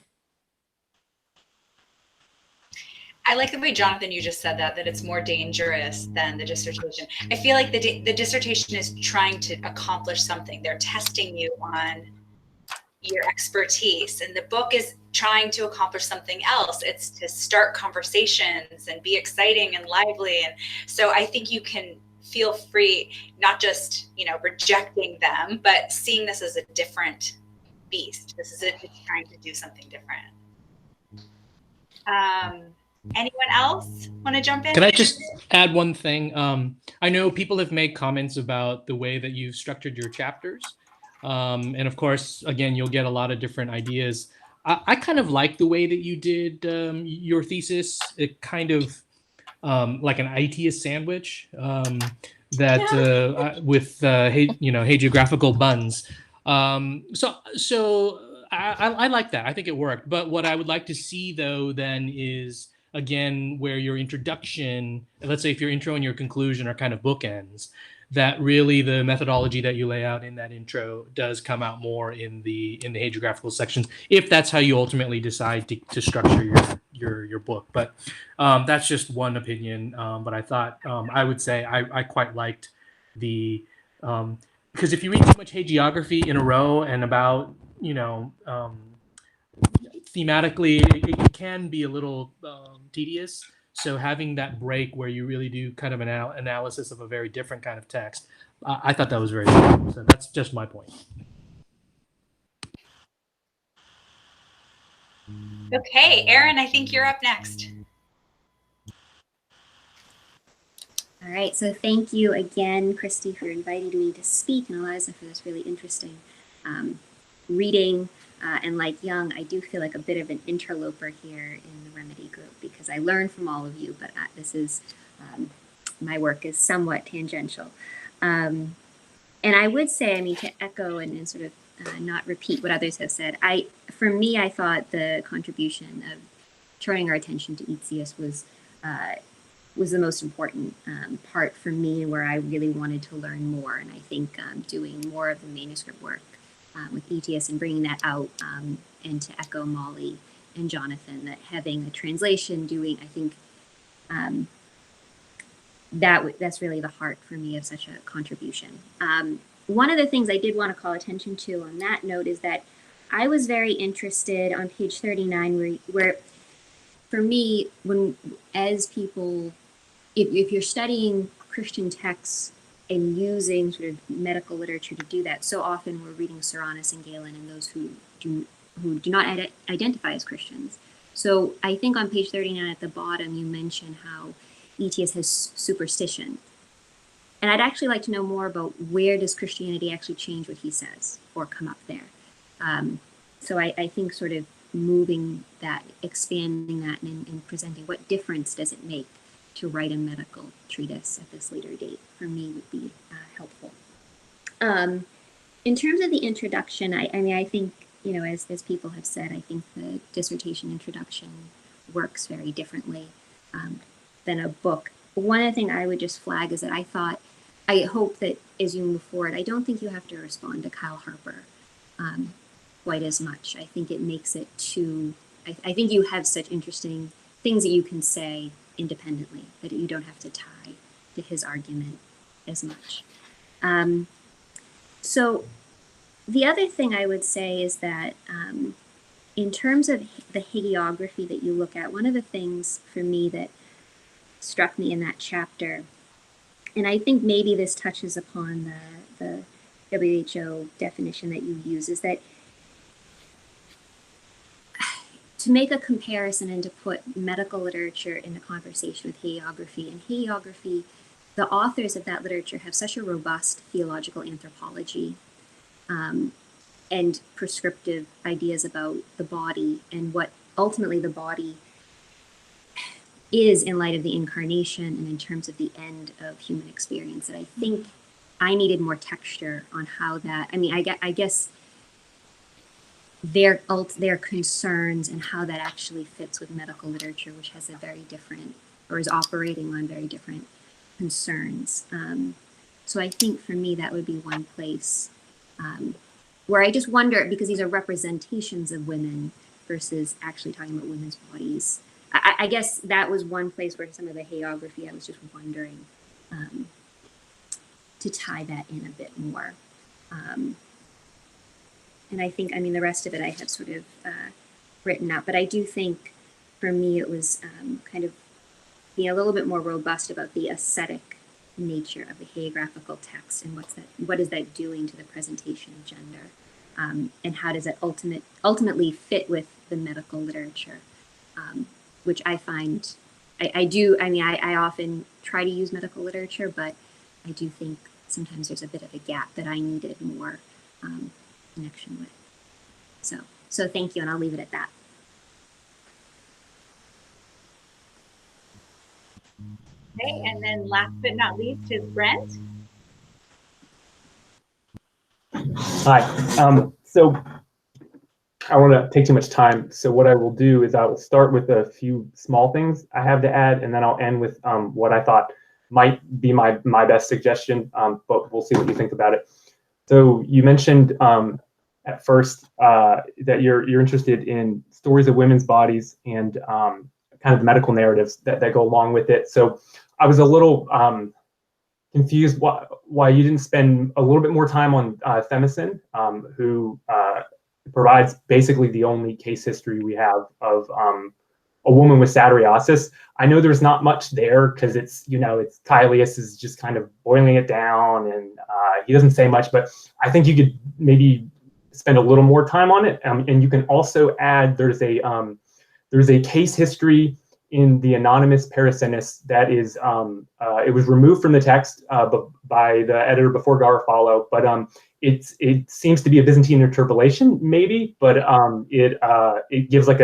I like the way, Jonathan, you just said that it's more dangerous than the dissertation. I feel like the dissertation is trying to accomplish something. They're testing you on your expertise, and the book is trying to accomplish something else. It's to start conversations and be exciting and lively. And so I think you can feel free, not just, rejecting them, but seeing this as a different beast. This is it's trying to do something different. Anyone else want to jump in? Can I just add one thing? I know people have made comments about the way that you've structured your chapters. And of course, again, you'll get a lot of different ideas. I kind of like the way that you did your thesis. It kind of like an Aetius sandwich with hagiographical buns. So I like that. I think it worked. But what I would like to see, though, then is, again, where your introduction, let's say if your intro and your conclusion are kind of bookends, that really the methodology that you lay out in that intro does come out more in the hagiographical sections, if that's how you ultimately decide to structure your book. But that's just one opinion. But I thought I would say I quite liked the because if you read too much hagiography in a row and about thematically, it can be a little tedious. So having that break where you really do kind of an analysis of a very different kind of text, I thought that was very good. So that's just my point. Okay, Erin, I think you're up next. All right, so thank you again, Christy, for inviting me to speak, and Eliza for this really interesting reading. And like Young, I do feel like a bit of an interloper here in the ReMeDHe group because I learn from all of you, but this is, my work is somewhat tangential. And I would say, I mean, to echo and sort of not repeat what others have said, for me, I thought the contribution of turning our attention to Itsius was the most important part for me, where I really wanted to learn more. And I think doing more of the manuscript work with ETS and bringing that out, and to echo Molly and Jonathan, that having a translation I think that's really the heart for me of such a contribution. One of the things I did want to call attention to on that note is that I was very interested on page 39 where for me, if you're studying Christian texts and using sort of medical literature to do that, so often we're reading Soranus and Galen and those who do not identify as Christians. So I think on page 39 at the bottom, you mention how ETS has superstition. And I'd actually like to know more about where does Christianity actually change what he says or come up there. So I think sort of moving that, expanding that and presenting what difference does it make to write a medical treatise at this later date for me would be helpful. In terms of the introduction, I mean, I think, you know, as people have said, I think the dissertation introduction works very differently than a book. One other thing I would just flag is that I hope that as you move forward, I don't think you have to respond to Kyle Harper quite as much. I think it makes it too, I think you have such interesting things that you can say independently that you don't have to tie to his argument as much. So the other thing I would say is that in terms of the hagiography that you look at, one of the things for me that struck me in that chapter, and I think maybe this touches upon the WHO definition that you use, is that to make a comparison and to put medical literature in a conversation with hagiography, and hagiography, the authors of that literature have such a robust theological anthropology and prescriptive ideas about the body and what ultimately the body is in light of the incarnation and in terms of the end of human experience, that I think I needed more texture on how that, I mean, I guess their concerns and how that actually fits with medical literature, which has a very different, or is operating on very different concerns. So I think for me, that would be one place where I just wonder, because these are representations of women versus actually talking about women's bodies. I guess that was one place where some of the hagiography, I was just wondering to tie that in a bit more. And I think, I mean, the rest of it I have sort of written out, but I do think for me it was kind of being a little bit more robust about the ascetic nature of the hagiographical text and what is that doing to the presentation of gender, and how does it ultimately fit with the medical literature, which I find, I often try to use medical literature, but I do think sometimes there's a bit of a gap that I needed more connection with. So thank you, and I'll leave it at that. Okay, and then last but not least is Brent. Hi. So I don't want to take too much time. So what I will do is I will start with a few small things I have to add, and then I'll end with what I thought might be my best suggestion, but we'll see what you think about it. So you mentioned at first that you're interested in stories of women's bodies and kind of medical narratives that go along with it. So I was a little confused why you didn't spend a little bit more time on Themison, who provides basically the only case history we have of a woman with satyriasis. I know there's not much there because it's Caelius is just kind of boiling it down, and he doesn't say much, but I think you could maybe spend a little more time on it. And you can also add, there's a there's a case history in the anonymous Paracenus that is, it was removed from the text by the editor before Garofalo, but it seems to be a Byzantine interpolation, maybe, but it gives like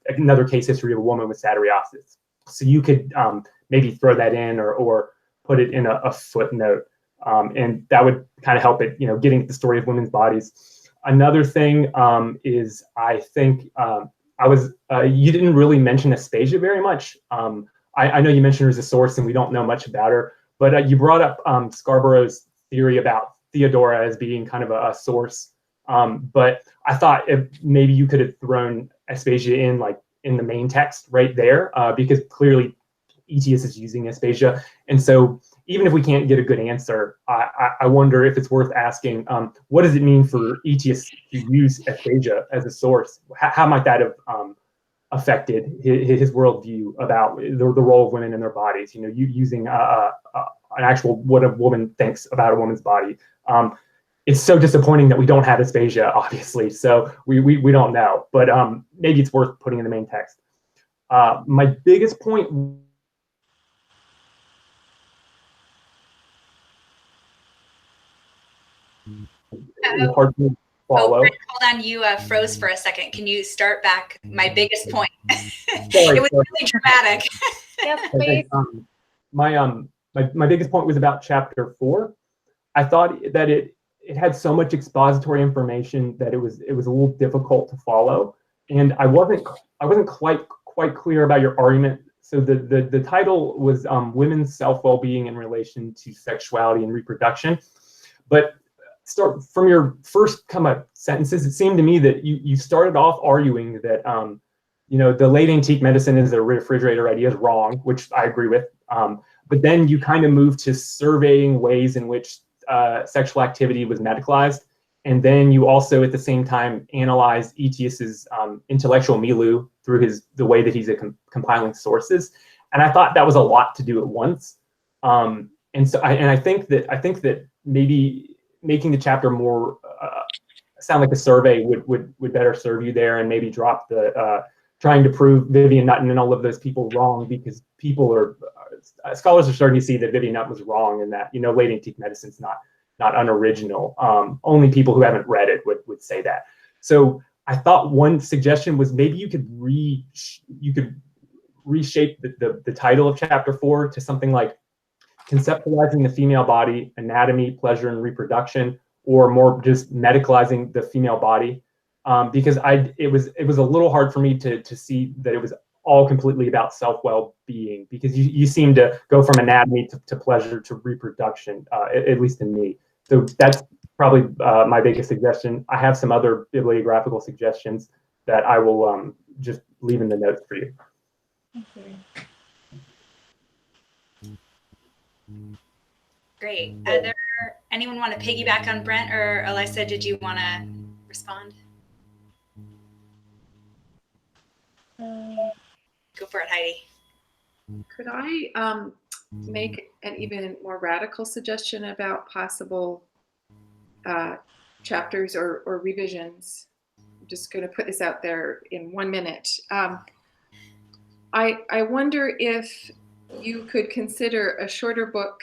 another case history of a woman with satyriasis. So you could maybe throw that in or put it in a footnote, and that would kind of help it, getting at the story of women's bodies. Another thing is, I think you didn't really mention Aspasia very much. I know you mentioned her as a source, and we don't know much about her, but you brought up Scarborough's theory about Theodora as being kind of a source. But I thought maybe you could have thrown Aspasia in the main text right there, because clearly Aetius is using Aspasia. And so even if we can't get a good answer, I wonder if it's worth asking, what does it mean for Aetius to use Aspasia as a source? How might that have affected his worldview about the role of women in their bodies? Using an actual what a woman thinks about a woman's body. It's so disappointing that we don't have Aspasia, obviously. So we don't know, but maybe it's worth putting in the main text. My biggest point. Hard to follow. Brent, hold on, you froze for a second. Can you start back? My biggest point. It was really dramatic. Yes, please. My biggest point was about chapter 4. I thought that it had so much expository information that it was a little difficult to follow, and I wasn't quite clear about your argument. So the title was Women's Self-Well-Being in Relation to Sexuality and Reproduction, but start from your first sentences, it seemed to me that you started off arguing that the late antique medicine is a refrigerator idea is wrong, which I agree with. But then you kind of moved to surveying ways in which sexual activity was medicalized, and then you also at the same time analyzed Aetius's intellectual milieu through the way that he's compiling sources. And I thought that was a lot to do at once. And I think that maybe making the chapter more sound like a survey would better serve you there, and maybe drop the trying to prove Vivian Nutt and all of those people wrong, because scholars are starting to see that Vivian Nutt was wrong, and that late antique medicine's not unoriginal. Only people who haven't read it would say that. So I thought one suggestion was maybe you could reshape the title of chapter 4 to something like Conceptualizing the Female Body, Anatomy, Pleasure, and Reproduction, or more just medicalizing the female body, because it was a little hard for me to see that it was all completely about self-well-being, because you seem to go from anatomy to pleasure to reproduction, at least in me. So that's probably my biggest suggestion. I have some other bibliographical suggestions that I will just leave in the notes for you. Thank you. Great. Anyone want to piggyback on Brent or Elisa? Did you want to respond? Go for it, Heidi. Could I make an even more radical suggestion about possible chapters or revisions? I'm just going to put this out there in 1 minute. I wonder if you could consider a shorter book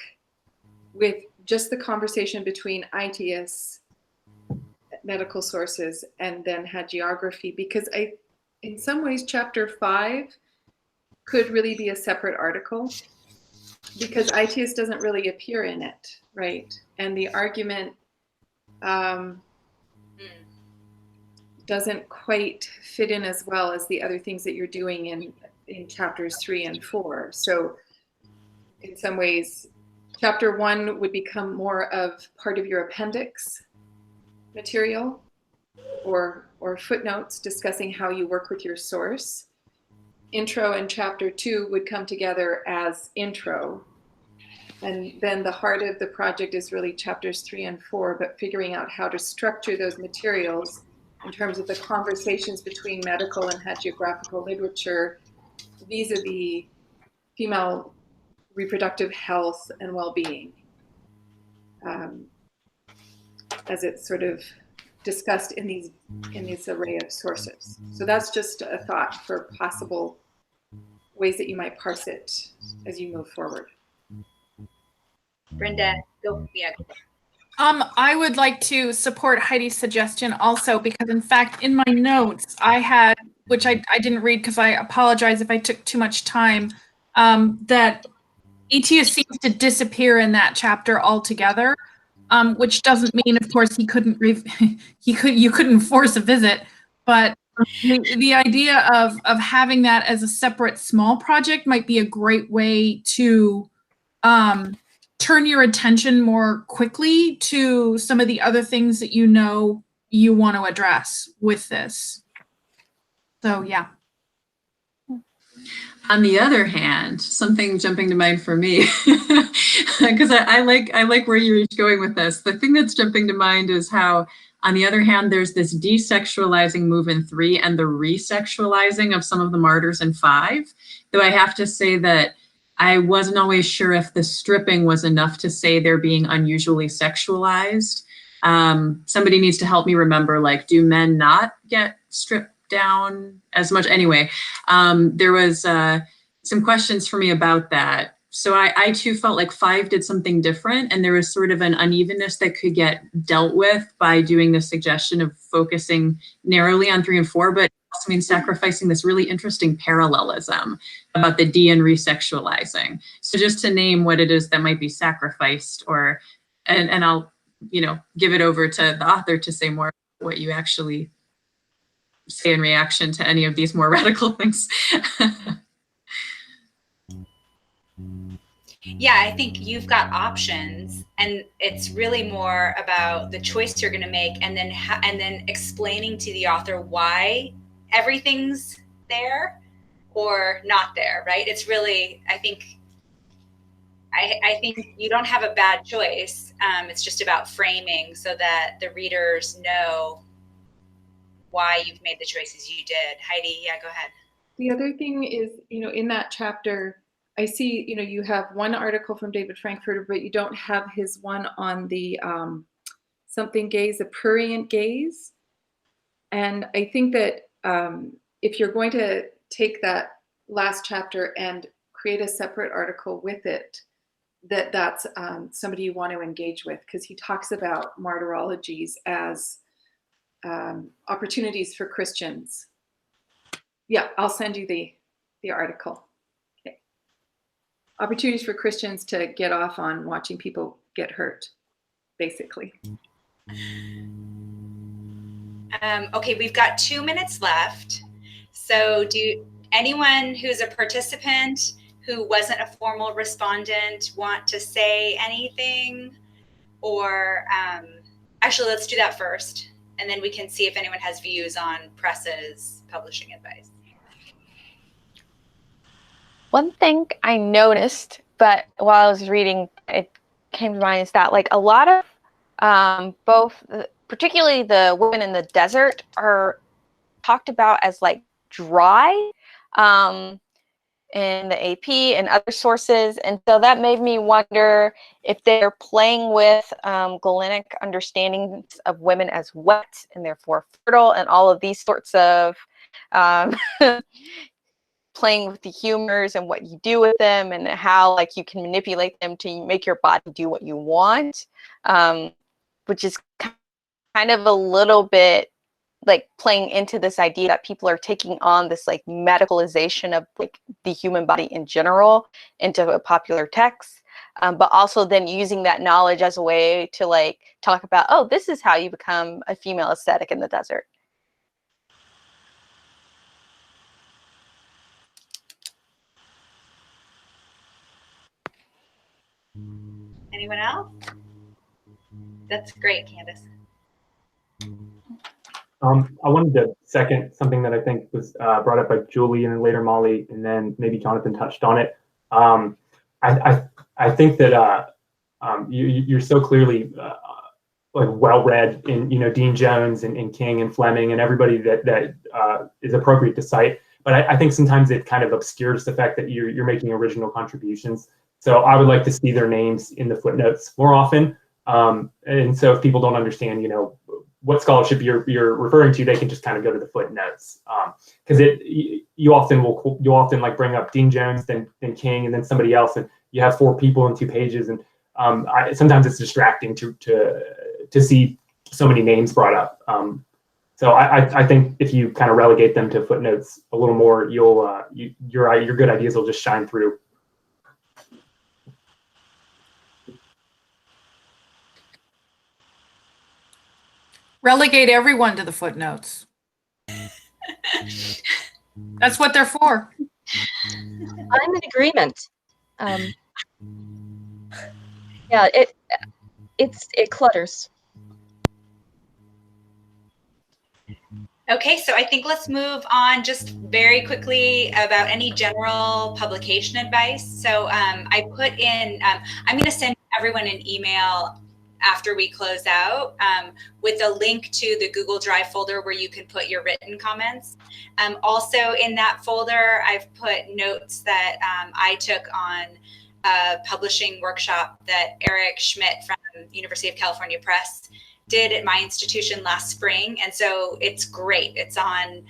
with just the conversation between Aetius, medical sources, and then hagiography, because in some ways, chapter 5 could really be a separate article, because Aetius doesn't really appear in it, right? And the argument doesn't quite fit in as well as the other things that you're doing in chapters 3 and 4. So in some ways, chapter 1 would become more of part of your appendix material or footnotes discussing how you work with your source. Intro and chapter 2 would come together as intro. And then the heart of the project is really chapters 3 and 4, but figuring out how to structure those materials in terms of the conversations between medical and hagiographical literature vis-a-vis female reproductive health and well-being, as it's sort of discussed in these array of sources. So that's just a thought for possible ways that you might parse it as you move forward. Brenda, go. Yeah. I would like to support Heidi's suggestion also, because in fact, in my notes, I had, which I didn't read because I apologize if I took too much time, that Aetius seems to disappear in that chapter altogether, which doesn't mean, of course, you couldn't force a visit, but the idea of having that as a separate small project might be a great way to turn your attention more quickly to some of the other things that you know you want to address with this. So yeah. On the other hand, something jumping to mind for me, because I like where you're going with this. The thing that's jumping to mind is how, on the other hand, there's this desexualizing move in 3 and the resexualizing of some of the martyrs in 5. Though I have to say that I wasn't always sure if the stripping was enough to say they're being unusually sexualized. Somebody needs to help me remember, like, do men not get stripped down as much? Anyway, there was some questions for me about that. So I too felt like 5 did something different, and there was sort of an unevenness that could get dealt with by doing the suggestion of focusing narrowly on 3 and 4, but also means sacrificing this really interesting parallelism about the de and resexualizing. So just to name what it is that might be sacrificed, or and I'll give it over to the author to say more what you actually say in reaction to any of these more radical things. Yeah, I think you've got options, and it's really more about the choice you're going to make, and then explaining to the author why everything's there or not there, right? It's really, I think you don't have a bad choice. It's just about framing so that the readers know why you've made the choices you did. Heidi, yeah, go ahead. The other thing is, in that chapter, I see, you have one article from David Frankfurter, but you don't have his one on the something gaze, the prurient gaze. And I think that if you're going to take that last chapter and create a separate article with it, that's somebody you want to engage with, because he talks about martyrologies as opportunities for Christians. Yeah, I'll send you the article. Okay. Opportunities for Christians to get off on watching people get hurt, basically. Okay, we've got 2 minutes left. So do anyone who's a participant who wasn't a formal respondent want to say anything? Or actually, let's do that first, and then we can see if anyone has views on Press's publishing advice. One thing I noticed, but while I was reading, it came to mind, is that like a lot of particularly the women in the desert are talked about as like dry in the AP and other sources. And so that made me wonder if they're playing with Galenic understandings of women as wet and therefore fertile, and all of these sorts of playing with the humors and what you do with them, and how like you can manipulate them to make your body do what you want, which is kind of a little bit like playing into this idea that people are taking on this like medicalization of like the human body in general into a popular text, but also then using that knowledge as a way to like talk about, oh, this is how you become a female ascetic in the desert. Anyone else? That's great, Candace. I wanted to second something that I think was brought up by Julie and then later Molly, and then maybe Jonathan touched on it. I think that you're so clearly like well-read in Dean Jones and King and Fleming and everybody that is appropriate to cite. But I think sometimes it kind of obscures the fact that you're making original contributions. So I would like to see their names in the footnotes more often. And so if people don't understand, what scholarship you're referring to, they can just kind of go to the footnotes, because you often like bring up Dean Jones, then King, and then somebody else, and you have 4 people in 2 pages, and sometimes it's distracting to see so many names brought up. So I think if you kind of relegate them to footnotes a little more, your good ideas will just shine through. Relegate everyone to the footnotes. That's what they're for. I'm in agreement. Yeah, it clutters. Okay, so I think let's move on just very quickly about any general publication advice. So I put in, I'm going to send everyone an email after we close out with a link to the Google Drive folder where you can put your written comments. Also in that folder, I've put notes that I took on a publishing workshop that Eric Schmidt from University of California Press did at my institution last spring. And so it's great. It's on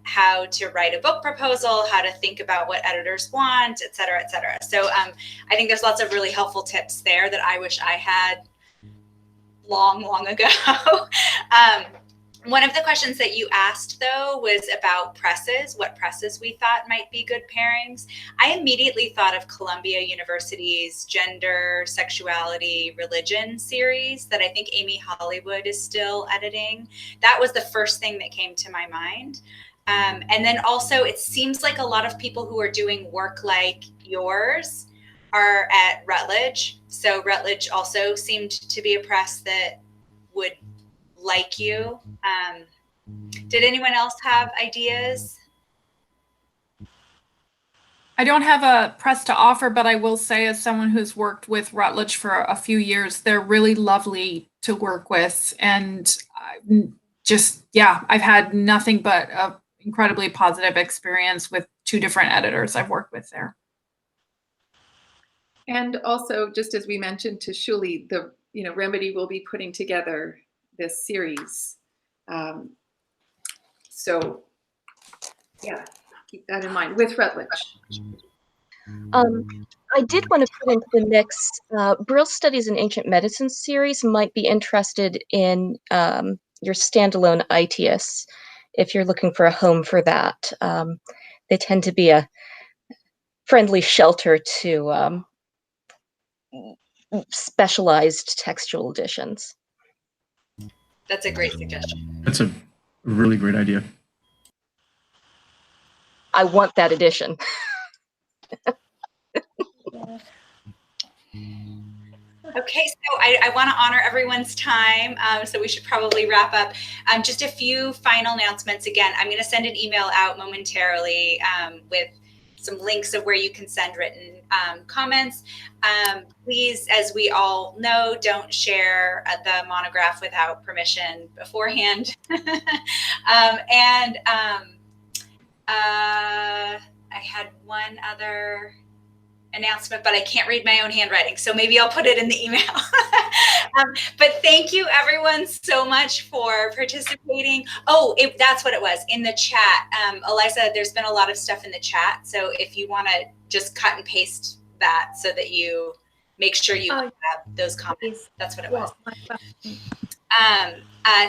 how to write a book proposal, how to think about what editors want, et cetera, et cetera. So I think there's lots of really helpful tips there that I wish I had long ago. One of the questions that you asked, though, was about presses, what presses we thought might be good pairings. I immediately thought of Columbia University's Gender, Sexuality, Religion series that I think Amy Hollywood is still editing. That was the first thing that came to my mind. And then also, it seems like a lot of people who are doing work like yours are at Rutledge. So Rutledge also seemed to be a press that would like you. Did anyone else have ideas? I don't have a press to offer, but I will say, as someone who's worked with Rutledge for a few years, they're really lovely to work with. And I've had nothing but an incredibly positive experience with 2 different editors I've worked with there. And also, just as we mentioned to Shuli, ReMeDHe will be putting together this series. So yeah, keep that in mind with Rutledge. I did want to put into the mix, Brill Studies in Ancient Medicine series might be interested in your standalone ITIS if you're looking for a home for that. They tend to be a friendly shelter to specialized textual editions. That's a great suggestion. That's a really great idea. I want that edition. Okay, so I want to honor everyone's time, so we should probably wrap up. Just a few final announcements. Again, I'm going to send an email out momentarily with some links of where you can send written comments. Please, as we all know, don't share the monograph without permission beforehand. I had one other announcement, but I can't read my own handwriting, so maybe I'll put it in the email. But thank you everyone so much for participating. Oh, that's what it was in the chat. Elisa, there's been a lot of stuff in the chat, so if you want to just cut and paste that so that you make sure you have those comments. That's what it was.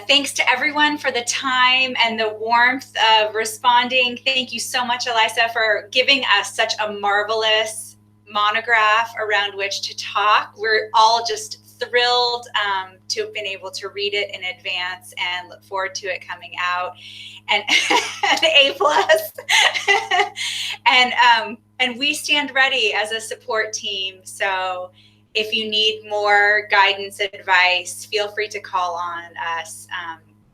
Thanks to everyone for the time and the warmth of responding. Thank you so much, Elisa, for giving us such a marvelous monograph around which to talk. We're all just thrilled to have been able to read it in advance and look forward to it coming out. And an A+. And we stand ready as a support team. So if you need more guidance, advice, feel free to call on us.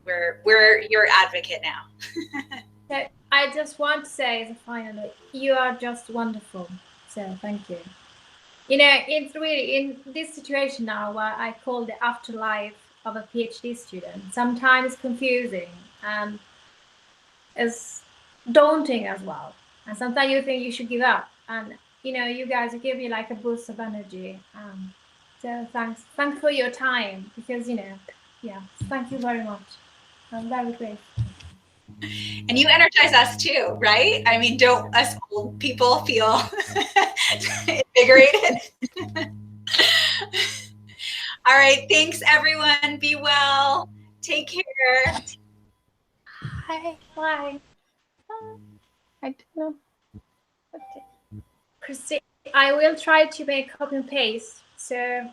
We're your advocate now. So I just want to say as a final note, you are just wonderful. So thank you. You know, it's really in this situation now where I call the afterlife of a PhD student, sometimes confusing and is daunting as well. And sometimes you think you should give up. And, you know, you guys give you like a boost of energy. So thanks for your time, because, you know, Yeah, thank you very much. I'm very grateful. And you energize us too, right? I mean, don't us old people feel invigorated? All right, thanks everyone. Be well. Take care. Bye. Bye. I don't know. Okay. Christine, I will try to make copy and paste. So